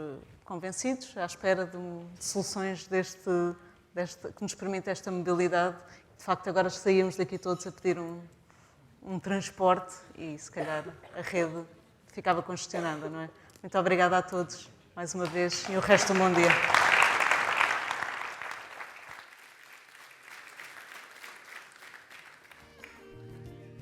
convencidos, à espera de soluções que nos permitam esta mobilidade. De facto, agora saímos daqui todos a pedir um transporte e, se calhar, a rede ficava congestionada, não é? Muito obrigada a todos, mais uma vez, e o resto um bom dia.